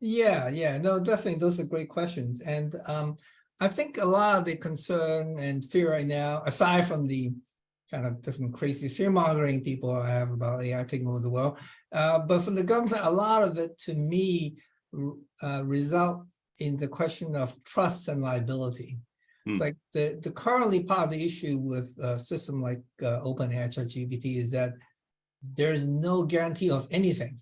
Yeah, no, definitely, those are great questions. And I think a lot of the concern and fear right now, aside from the kind of different crazy fear-mongering people have about AI taking over the world, but from the government side, a lot of it, to me, result in the question of trust and liability. It's like the currently part of the issue with a system like OpenAI ChatGPT is that there's no guarantee of anything.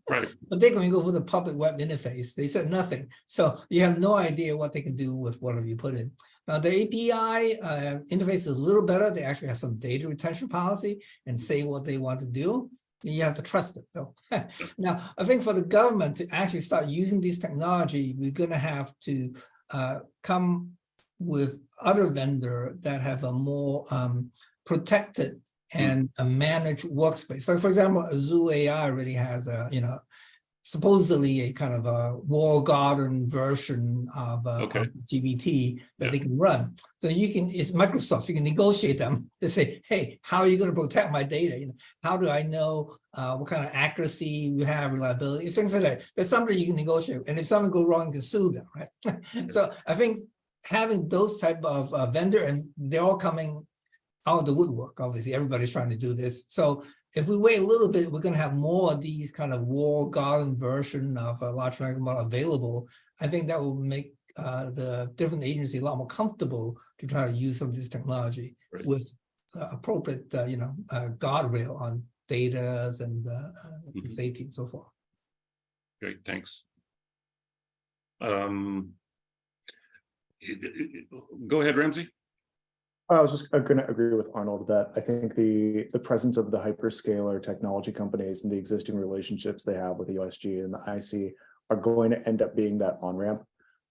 Right. But they're going to go for the public web interface. They said nothing. So you have no idea what they can do with whatever you put in. Now, the API interface is a little better. They actually have some data retention policy and say what they want to do. You have to trust it, though. Now, I think for the government to actually start using this technology, we're going to have to come with other vendor that have a more protected and a managed workspace. So, for example, Azure AI already has a, supposedly a kind of a walled garden version of GPT that they can run. So it's Microsoft, you can negotiate them to say, hey, how are you going to protect my data? How do I know what kind of accuracy you have, reliability, things like that. There's something you can negotiate. And if something goes wrong, you can sue them, right? So I think having those type of vendor, and they're all coming out of the woodwork, obviously, everybody's trying to do this. So if we wait a little bit, we're going to have more of these kind of walled garden version of a large language model available. I think that will make the different agencies a lot more comfortable to try to use some of this technology with appropriate, guardrail on data and safety and so forth. Great, thanks. Go ahead, Ramsey. I was just going to agree with Arnold that I think the presence of the hyperscaler technology companies and the existing relationships they have with the USG and the IC are going to end up being that on-ramp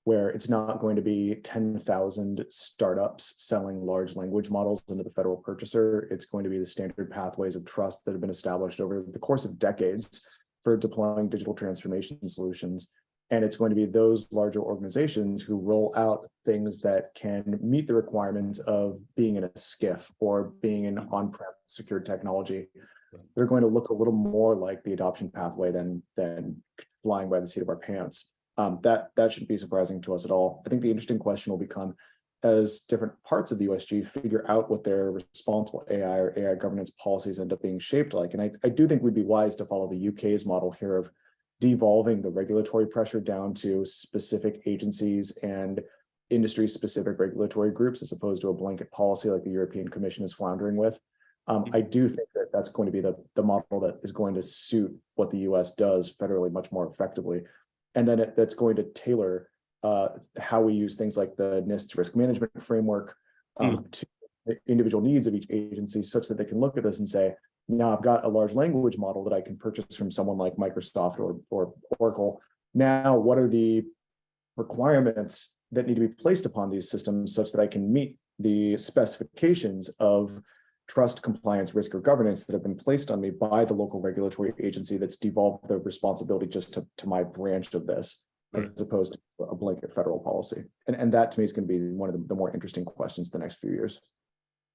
where it's not going to be 10,000 startups selling large language models into the federal purchaser. It's going to be the standard pathways of trust that have been established over the course of decades for deploying digital transformation solutions. And it's going to be those larger organizations who roll out things that can meet the requirements of being in a SCIF or being in on-prem secured technology. They're going to look a little more like the adoption pathway than flying by the seat of our pants. That shouldn't be surprising to us at all. I think the interesting question will become, as different parts of the USG figure out what their responsible AI or AI governance policies end up being shaped like. And I do think we'd be wise to follow the UK's model here of devolving the regulatory pressure down to specific agencies and industry-specific regulatory groups, as opposed to a blanket policy like the European Commission is floundering with. I do think that that's going to be the model that is going to suit what the US does federally much more effectively. And then that's going to tailor how we use things like the NIST risk management framework to the individual needs of each agency, such that they can look at this and say, now I've got a large language model that I can purchase from someone like Microsoft or Oracle. Now, what are the requirements that need to be placed upon these systems such that I can meet the specifications of trust, compliance, risk, or governance that have been placed on me by the local regulatory agency that's devolved the responsibility just to my branch of this, as opposed to a blanket federal policy. And that to me is going to be one of the more interesting questions the next few years.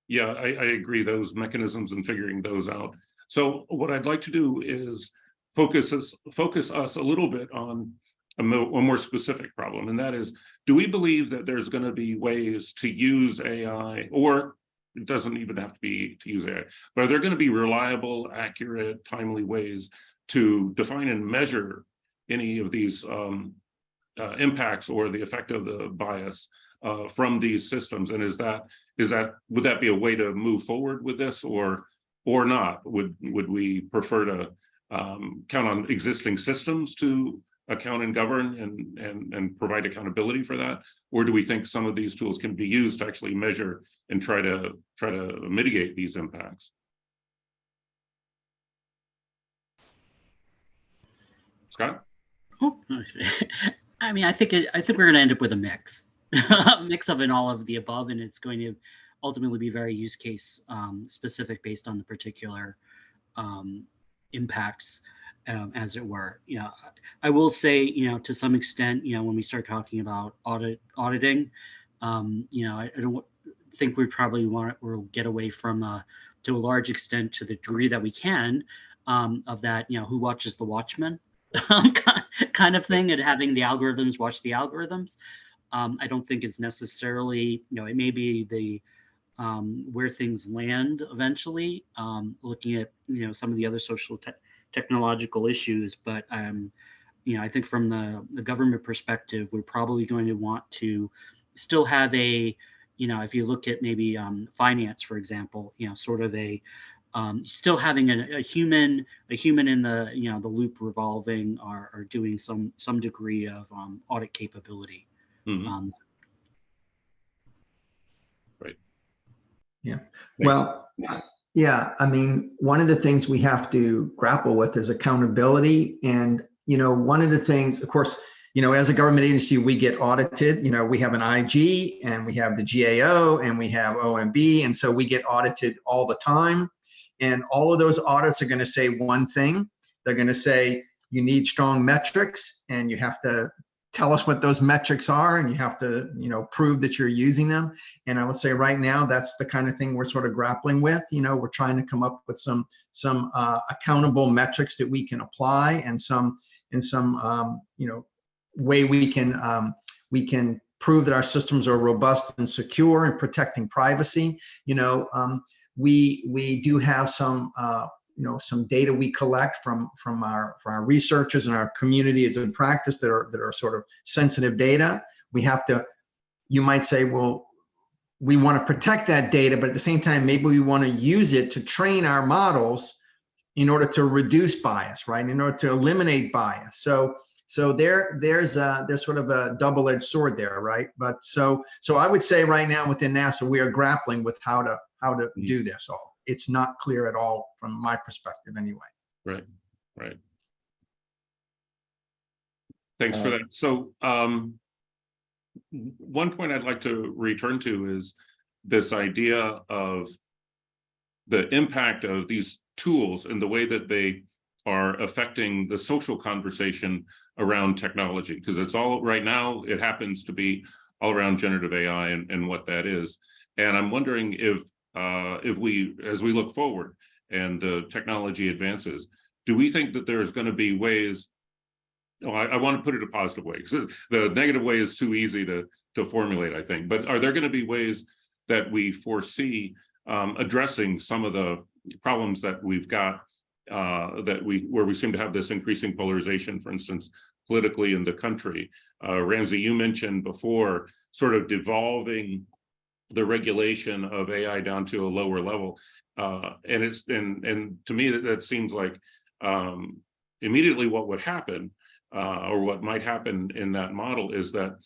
Yeah, I agree, those mechanisms and figuring those out. So what I'd like to do is focus us a little bit on a more specific problem, and that is, do we believe that there's going to be ways to use AI, or it doesn't even have to be to use AI, but are there going to be reliable, accurate, timely ways to define and measure any of these impacts or the effect of the bias from these systems? And would that be a way to move forward with this, or not? Would we prefer to count on existing systems to account and govern and provide accountability for that, or do we think some of these tools can be used to actually measure and try to mitigate these impacts? Scott? Oh, I mean, I think we're going to end up with a mix of all of the above, and it's going to ultimately be very use case specific based on the particular impacts, as it were. I will say, to some extent, when we start talking about auditing, I don't think we probably we'll get away from to a large extent, to the degree that we can, of that, who watches the Watchmen kind of thing, and having the algorithms watch the algorithms. I don't think is necessarily, it may be the where things land eventually, looking at some of the other social technological issues, but I think from the government perspective, we're probably going to want to still have a, if you look at maybe finance, for example, sort of a still having a human in the the loop revolving, or doing some degree of audit capability. Mm-hmm. Right. Yeah. Thanks. Well, yeah, I mean, one of the things we have to grapple with is accountability. And, one of the things, of course, as a government agency, we get audited. We have an IG, and we have the GAO, and we have OMB. And so we get audited all the time. And all of those audits are going to say one thing. They're going to say, you need strong metrics, and you have to tell us what those metrics are, and you have to, prove that you're using them. And I would say right now, that's the kind of thing we're sort of grappling with. We're trying to come up with some accountable metrics that we can apply, and some way we can prove that our systems are robust and secure and protecting privacy. We do have some data we collect from our researchers and our community as in practice that are sort of sensitive data. We have to, you might say, well, we want to protect that data, but at the same time, maybe we want to use it to train our models in order to reduce bias, right? In order to eliminate bias. So there's sort of a double-edged sword there, right? But so I would say right now within NASA, we are grappling with how to do this all. It's not clear at all from my perspective anyway. Right. Thanks for that. So one point I'd like to return to is this idea of the impact of these tools and the way that they are affecting the social conversation around technology, because it's all right now, it happens to be all around generative AI and what that is. And I'm wondering if we, as we look forward and the technology advances, do we think that there's going to be ways, I want to put it a positive way, because the negative way is too easy to formulate, I think, but are there going to be ways that we foresee addressing some of the problems that we've got, where we seem to have this increasing polarization, for instance, politically in the country? Ramsey, you mentioned before sort of devolving the regulation of AI down to a lower level, and to me that seems like immediately what would happen, or what might happen in that model, is that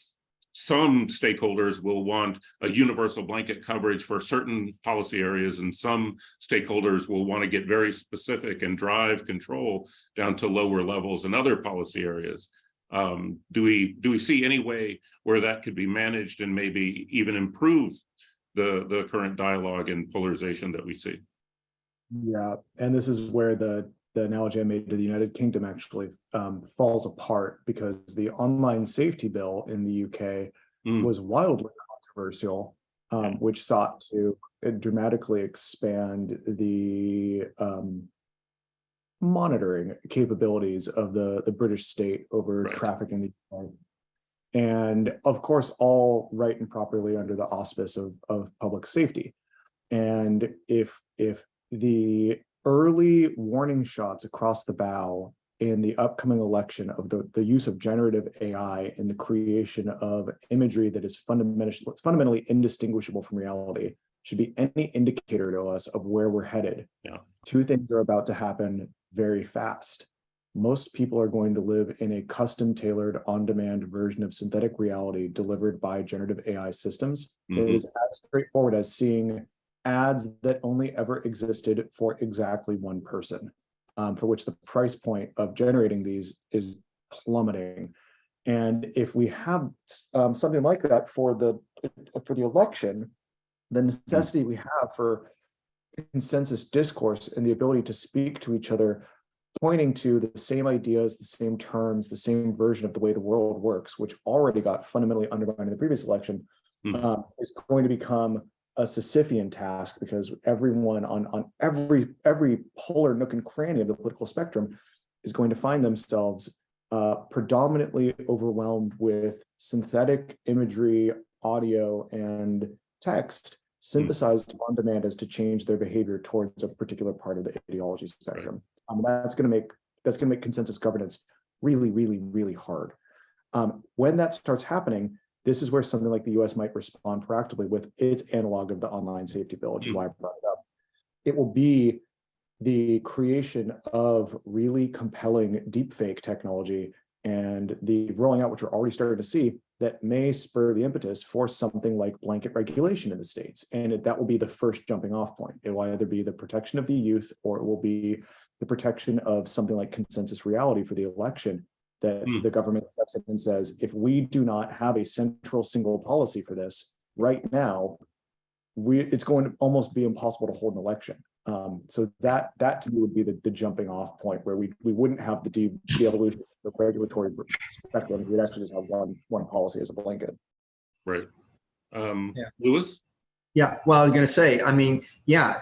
some stakeholders will want a universal blanket coverage for certain policy areas, and some stakeholders will want to get very specific and drive control down to lower levels in other policy areas. Do we see any way where that could be managed and maybe even improve the current dialogue and polarization that we see? Yeah, and this is where the analogy I made to the United Kingdom actually falls apart, because the online safety bill in the UK was wildly controversial, which sought to dramatically expand the monitoring capabilities of the British state over traffic in the UK. And of course, all right and properly under the auspice of public safety. And if the early warning shots across the bow in the upcoming election of the use of generative AI in the creation of imagery that is fundamentally indistinguishable from reality should be any indicator to us of where we're headed. Yeah. Two things are about to happen very fast. Most people are going to live in a custom-tailored, on-demand version of synthetic reality delivered by generative AI systems. It is as straightforward as seeing ads that only ever existed for exactly one person, for which the price point of generating these is plummeting. And if we have something like that for the election, the necessity we have for consensus discourse and the ability to speak to each other, pointing to the same ideas, the same terms, the same version of the way the world works, which already got fundamentally undermined in the previous election, is going to become a Sisyphean task, because everyone on every polar nook and cranny of the political spectrum is going to find themselves predominantly overwhelmed with synthetic imagery, audio, and text synthesized on demand as to change their behavior towards a particular part of the ideology spectrum. That's going to make consensus governance really, really, really hard. When that starts happening, this is where something like the US might respond proactively with its analog of the online safety bill, which is why I brought it up. It will be the creation of really compelling deepfake technology and the rolling out, which we're already starting to see, that may spur the impetus for something like blanket regulation in the states. And that will be the first jumping off point. It will either be the protection of the youth, or it will be the protection of something like consensus reality for the election, that the government steps in and says, if we do not have a central single policy for this right now, it's going to almost be impossible to hold an election. So that to me would be the jumping off point, where we wouldn't have the evolution of the regulatory spectrum. We'd actually just have one policy as a blanket. Right. Lewis? Yeah, well, I was going to say, I mean, yeah,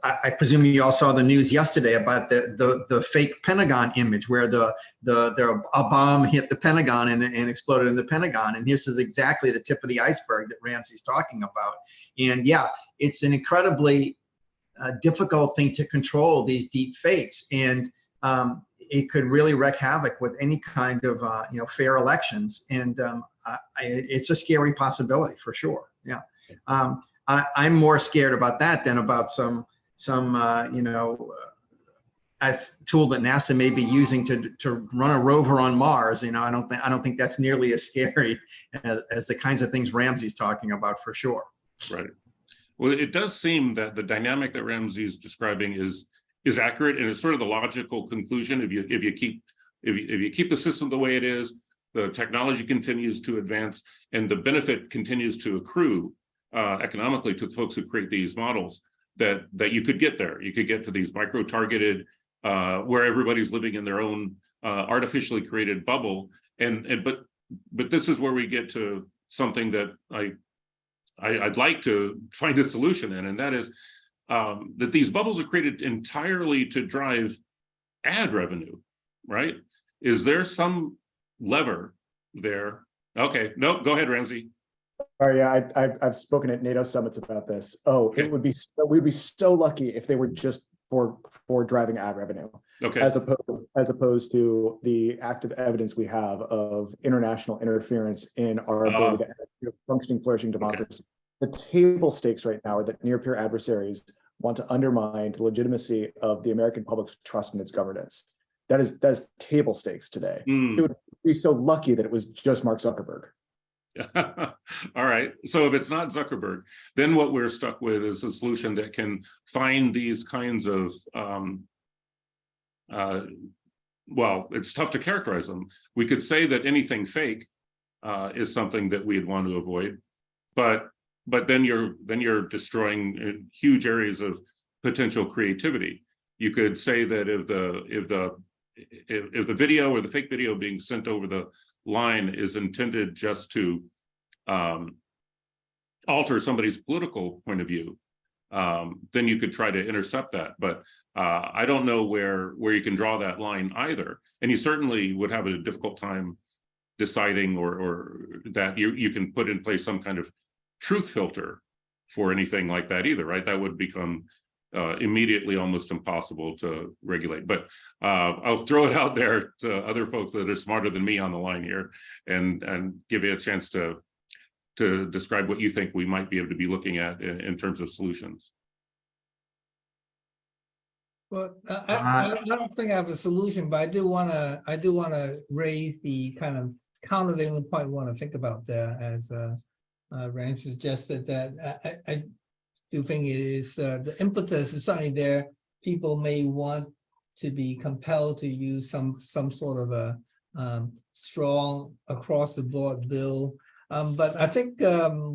I presume you all saw the news yesterday about the fake Pentagon image where a bomb hit the Pentagon and exploded in the Pentagon. And this is exactly the tip of the iceberg that Ramsey's talking about. And yeah, it's an incredibly difficult thing to control, these deep fakes. And it could really wreak havoc with any kind of fair elections. And it's a scary possibility for sure. Yeah. I'm more scared about that than about some tool that NASA may be using to run a rover on Mars. I don't think that's nearly as scary as the kinds of things Ramsey's talking about, for sure. Right. Well, it does seem that the dynamic that Ramsey's describing is accurate, and it's sort of the logical conclusion. If you keep the system the way it is, the technology continues to advance, and the benefit continues to accrue economically to the folks who create these models, that you could get there. You could get to these micro-targeted, where everybody's living in their own artificially created bubble, but this is where we get to something that I'd like to find a solution in, and that is that these bubbles are created entirely to drive ad revenue, right? Is there some lever there? Okay, no, go ahead, Ramsey. Oh yeah, I've spoken at NATO summits about this. Oh, Okay. we'd be so lucky if they were just for driving ad revenue, Okay. as opposed to the active evidence we have of international interference in our ability to have functioning, flourishing democracy. Okay. The table stakes right now are that near-peer adversaries want to undermine the legitimacy of the American public's trust in its governance. That is table stakes today. It would be so lucky that it was just Mark Zuckerberg. All right. So if it's not Zuckerberg, then what we're stuck with is a solution that can find these kinds of, well, it's tough to characterize them. We could say that anything fake is something that we'd want to avoid, but then you're destroying huge areas of potential creativity. You could say that if the video or the fake video being sent over the line is intended just to alter somebody's political point of view, then you could try to intercept that. But I don't know where you can draw that line either. And you certainly would have a difficult time deciding or that you can put in place some kind of truth filter for anything like that either, right? That would become immediately almost impossible to regulate. But I'll throw it out there to other folks that are smarter than me on the line here, and give you a chance to describe what you think we might be able to be looking at in terms of solutions. Well, I don't think I have a solution, but I do want to raise the kind of countervailing point we want to think about there, as Ram suggested, that I do think it is the impetus is certainly there. People may want to be compelled to use some sort of a strong across the board bill. But I think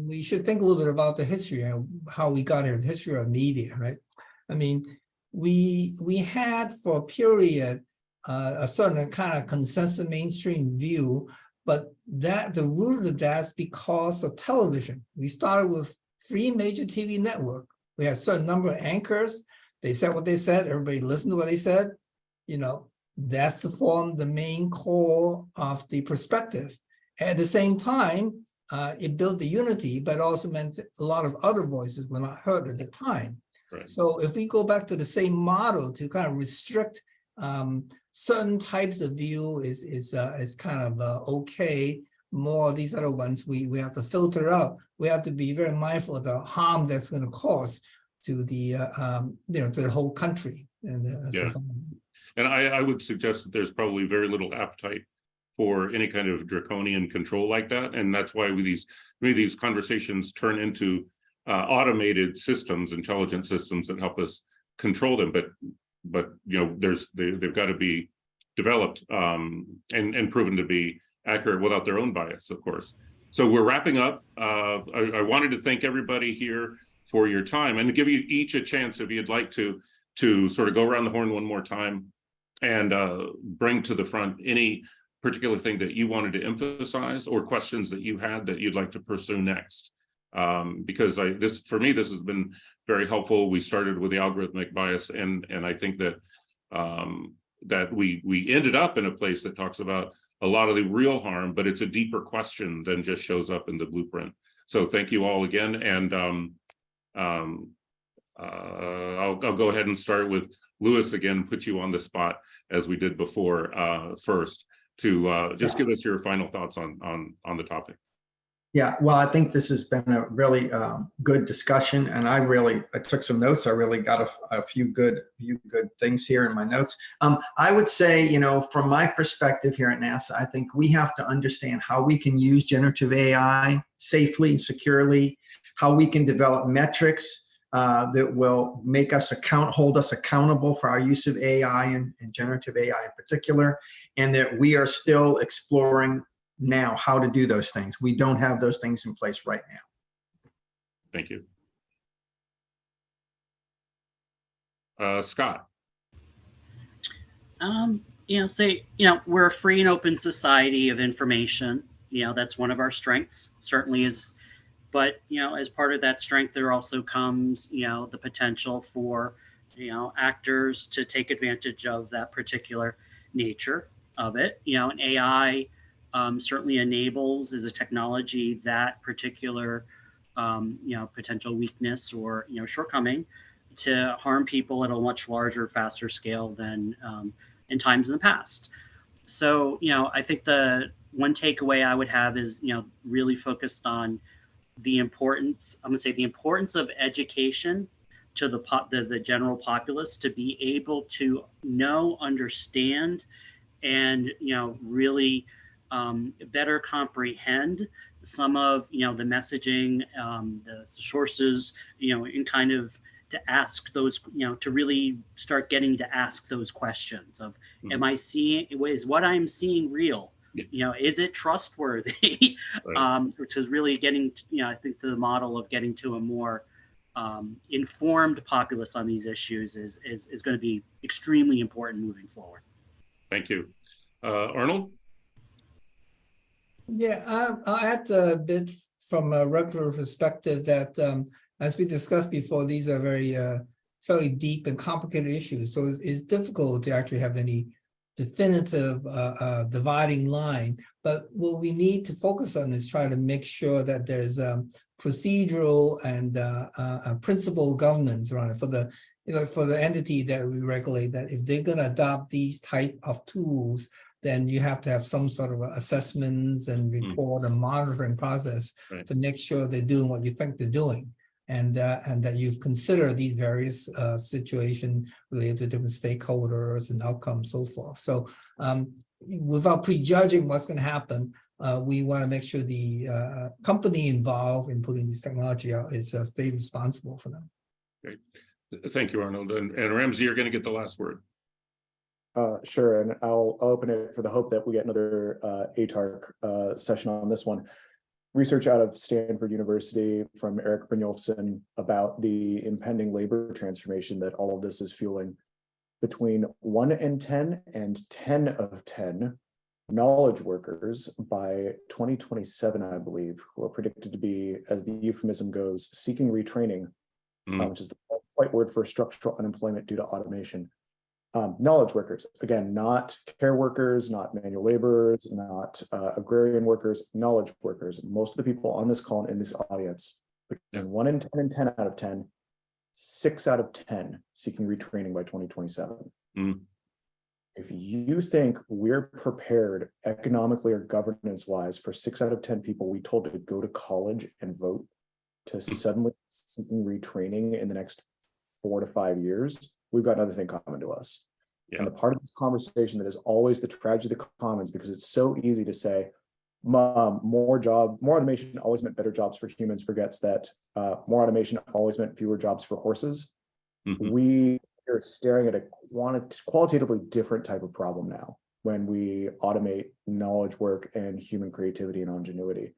we should think a little bit about the history and how we got here, the history of media, right? I mean, we had for a period a certain kind of consensus mainstream view, but the root of that is because of television. We started with 3 major TV networks. We had a certain number of anchors. They said what they said. Everybody listened to what they said. You know, that's to form the main core of the perspective. At the same time, it built the unity, but also meant a lot of other voices were not heard at the time. Right. So if we go back to the same model to kind of restrict certain types of view is kind of okay. More of these other ones we have to filter out. We have to be very mindful of the harm that's going to cause to the to the whole country and society. And I would suggest that there's probably very little appetite for any kind of draconian control like that, and that's why these conversations turn into automated systems, intelligent systems that help us control them. But you know, they've got to be developed and proven to be accurate without their own bias, of course. So we're wrapping up. I wanted to thank everybody here for your time and to give you each a chance, if you'd like to sort of go around the horn one more time and bring to the front any particular thing that you wanted to emphasize or questions that you had that you'd like to pursue next. Because for me, this has been very helpful. We started with the algorithmic bias, and I think that that we ended up in a place that talks about a lot of the real harm, but it's a deeper question than just shows up in the blueprint. So thank you all again, and I'll go ahead and start with Louis again, put you on the spot as we did before first, to just give us your final thoughts on the topic. Yeah, well, I think this has been a really good discussion, and I took some notes. I really got a few good things here in my notes. I would say, you know, from my perspective here at NASA, I think we have to understand how we can use generative AI safely, securely, how we can develop metrics that will make us hold us accountable for our use of AI and generative AI in particular, and that we are still exploring now how to do those things. We don't have those things in place right now. Thank you. Scott. say, we're a free and open society of information. That's one of our strengths, certainly is. But, as part of that strength, there also comes, the potential for, actors to take advantage of that particular nature of it. And AI certainly enables, as a technology, that particular, potential weakness or, shortcoming to harm people at a much larger, faster scale than in times in the past. So, I think the one takeaway I would have is, really focused on the importance, I'm going to say the importance of education to the general populace to be able to know, understand, and really better comprehend some of the messaging, the sources, and kind of to ask those, to really start getting to ask those questions of, am I seeing, is what I'm seeing real? Is it trustworthy? Right. Which is really getting, I think, to the model of getting to a more informed populace on these issues is going to be extremely important moving forward. Thank you. Arnold? Yeah, I'll add a bit from a regular perspective that, as we discussed before, these are very fairly deep and complicated issues. So it's difficult to actually have any definitive dividing line. But what we need to focus on is try to make sure that there's procedural and principle governance around it for the for the entity that we regulate. That if they're going to adopt these type of tools, then you have to have some sort of assessments and report and monitoring process to make sure they're doing what you think they're doing. And that you've considered these various situations related to different stakeholders and outcomes, so forth. So without prejudging what's going to happen, we want to make sure the company involved in putting this technology out is stay responsible for them. Great. Thank you, Arnold. And Ramsey, you're going to get the last word. Sure, and I'll open it for the hope that we get another ATARC session on this one. Research out of Stanford University from Eric Brynjolfsson about the impending labor transformation that all of this is fueling. Between 1 in 10 and 10 of 10 knowledge workers by 2027, I believe, who are predicted to be, as the euphemism goes, seeking retraining, which is the polite word for structural unemployment due to automation. Knowledge workers, again, not care workers, not manual laborers, not agrarian workers, knowledge workers. Most of the people on this call and in this audience, between 1 in 10 and 10 out of 10, 6 out of 10 seeking retraining by 2027. If you think we're prepared economically or governance-wise for 6 out of 10 people we told to go to college and vote to suddenly seeking retraining in the next 4 to 5 years, we've got another thing coming to us. And the part of this conversation that is always the tragedy of the commons, because it's so easy to say, more automation always meant better jobs for humans, forgets that more automation always meant fewer jobs for horses. We are staring at a qualitatively different type of problem now when we automate knowledge work and human creativity and ingenuity.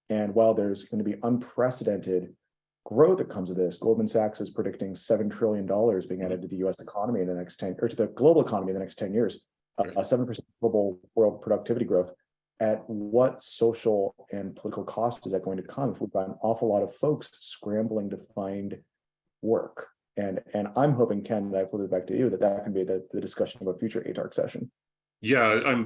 And while there's going to be unprecedented growth that comes of this, Goldman Sachs is predicting $7 trillion being added to the U.S. economy in the next 10, or to the global economy in the next 10 years, 7% global world productivity growth. At what social and political cost is that going to come if we've got an awful lot of folks scrambling to find work? And I'm hoping, Ken, that I flip it back to you, that can be the discussion of a future ATARC session. Yeah,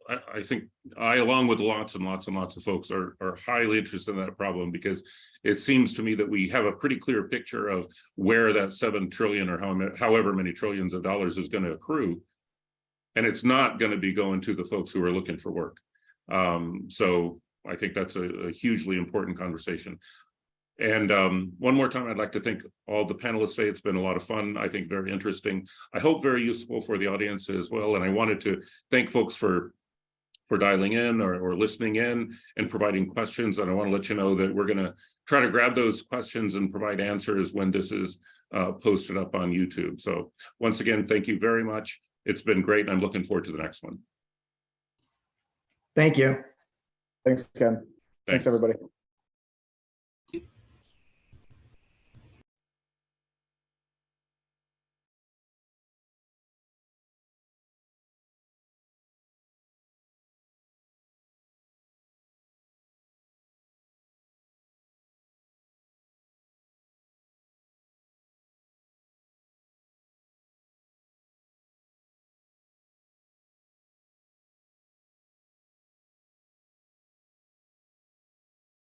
I think I, along with lots and lots of folks, are highly interested in that problem, because it seems to me that we have a pretty clear picture of where that 7 trillion or however many trillions of dollars is going to accrue, and it's not going to be going to the folks who are looking for work. So I think that's a hugely important conversation. And one more time, I'd like to thank all the panelists today. It's been a lot of fun. I think very interesting. I hope very useful for the audience as well. And I wanted to thank folks for dialing in or listening in and providing questions. And I want to let you know that we're going to try to grab those questions and provide answers when this is posted up on YouTube. So once again, thank you very much. It's been great. And I'm looking forward to the next one. Thank you. Thanks, Ken. Thanks everybody.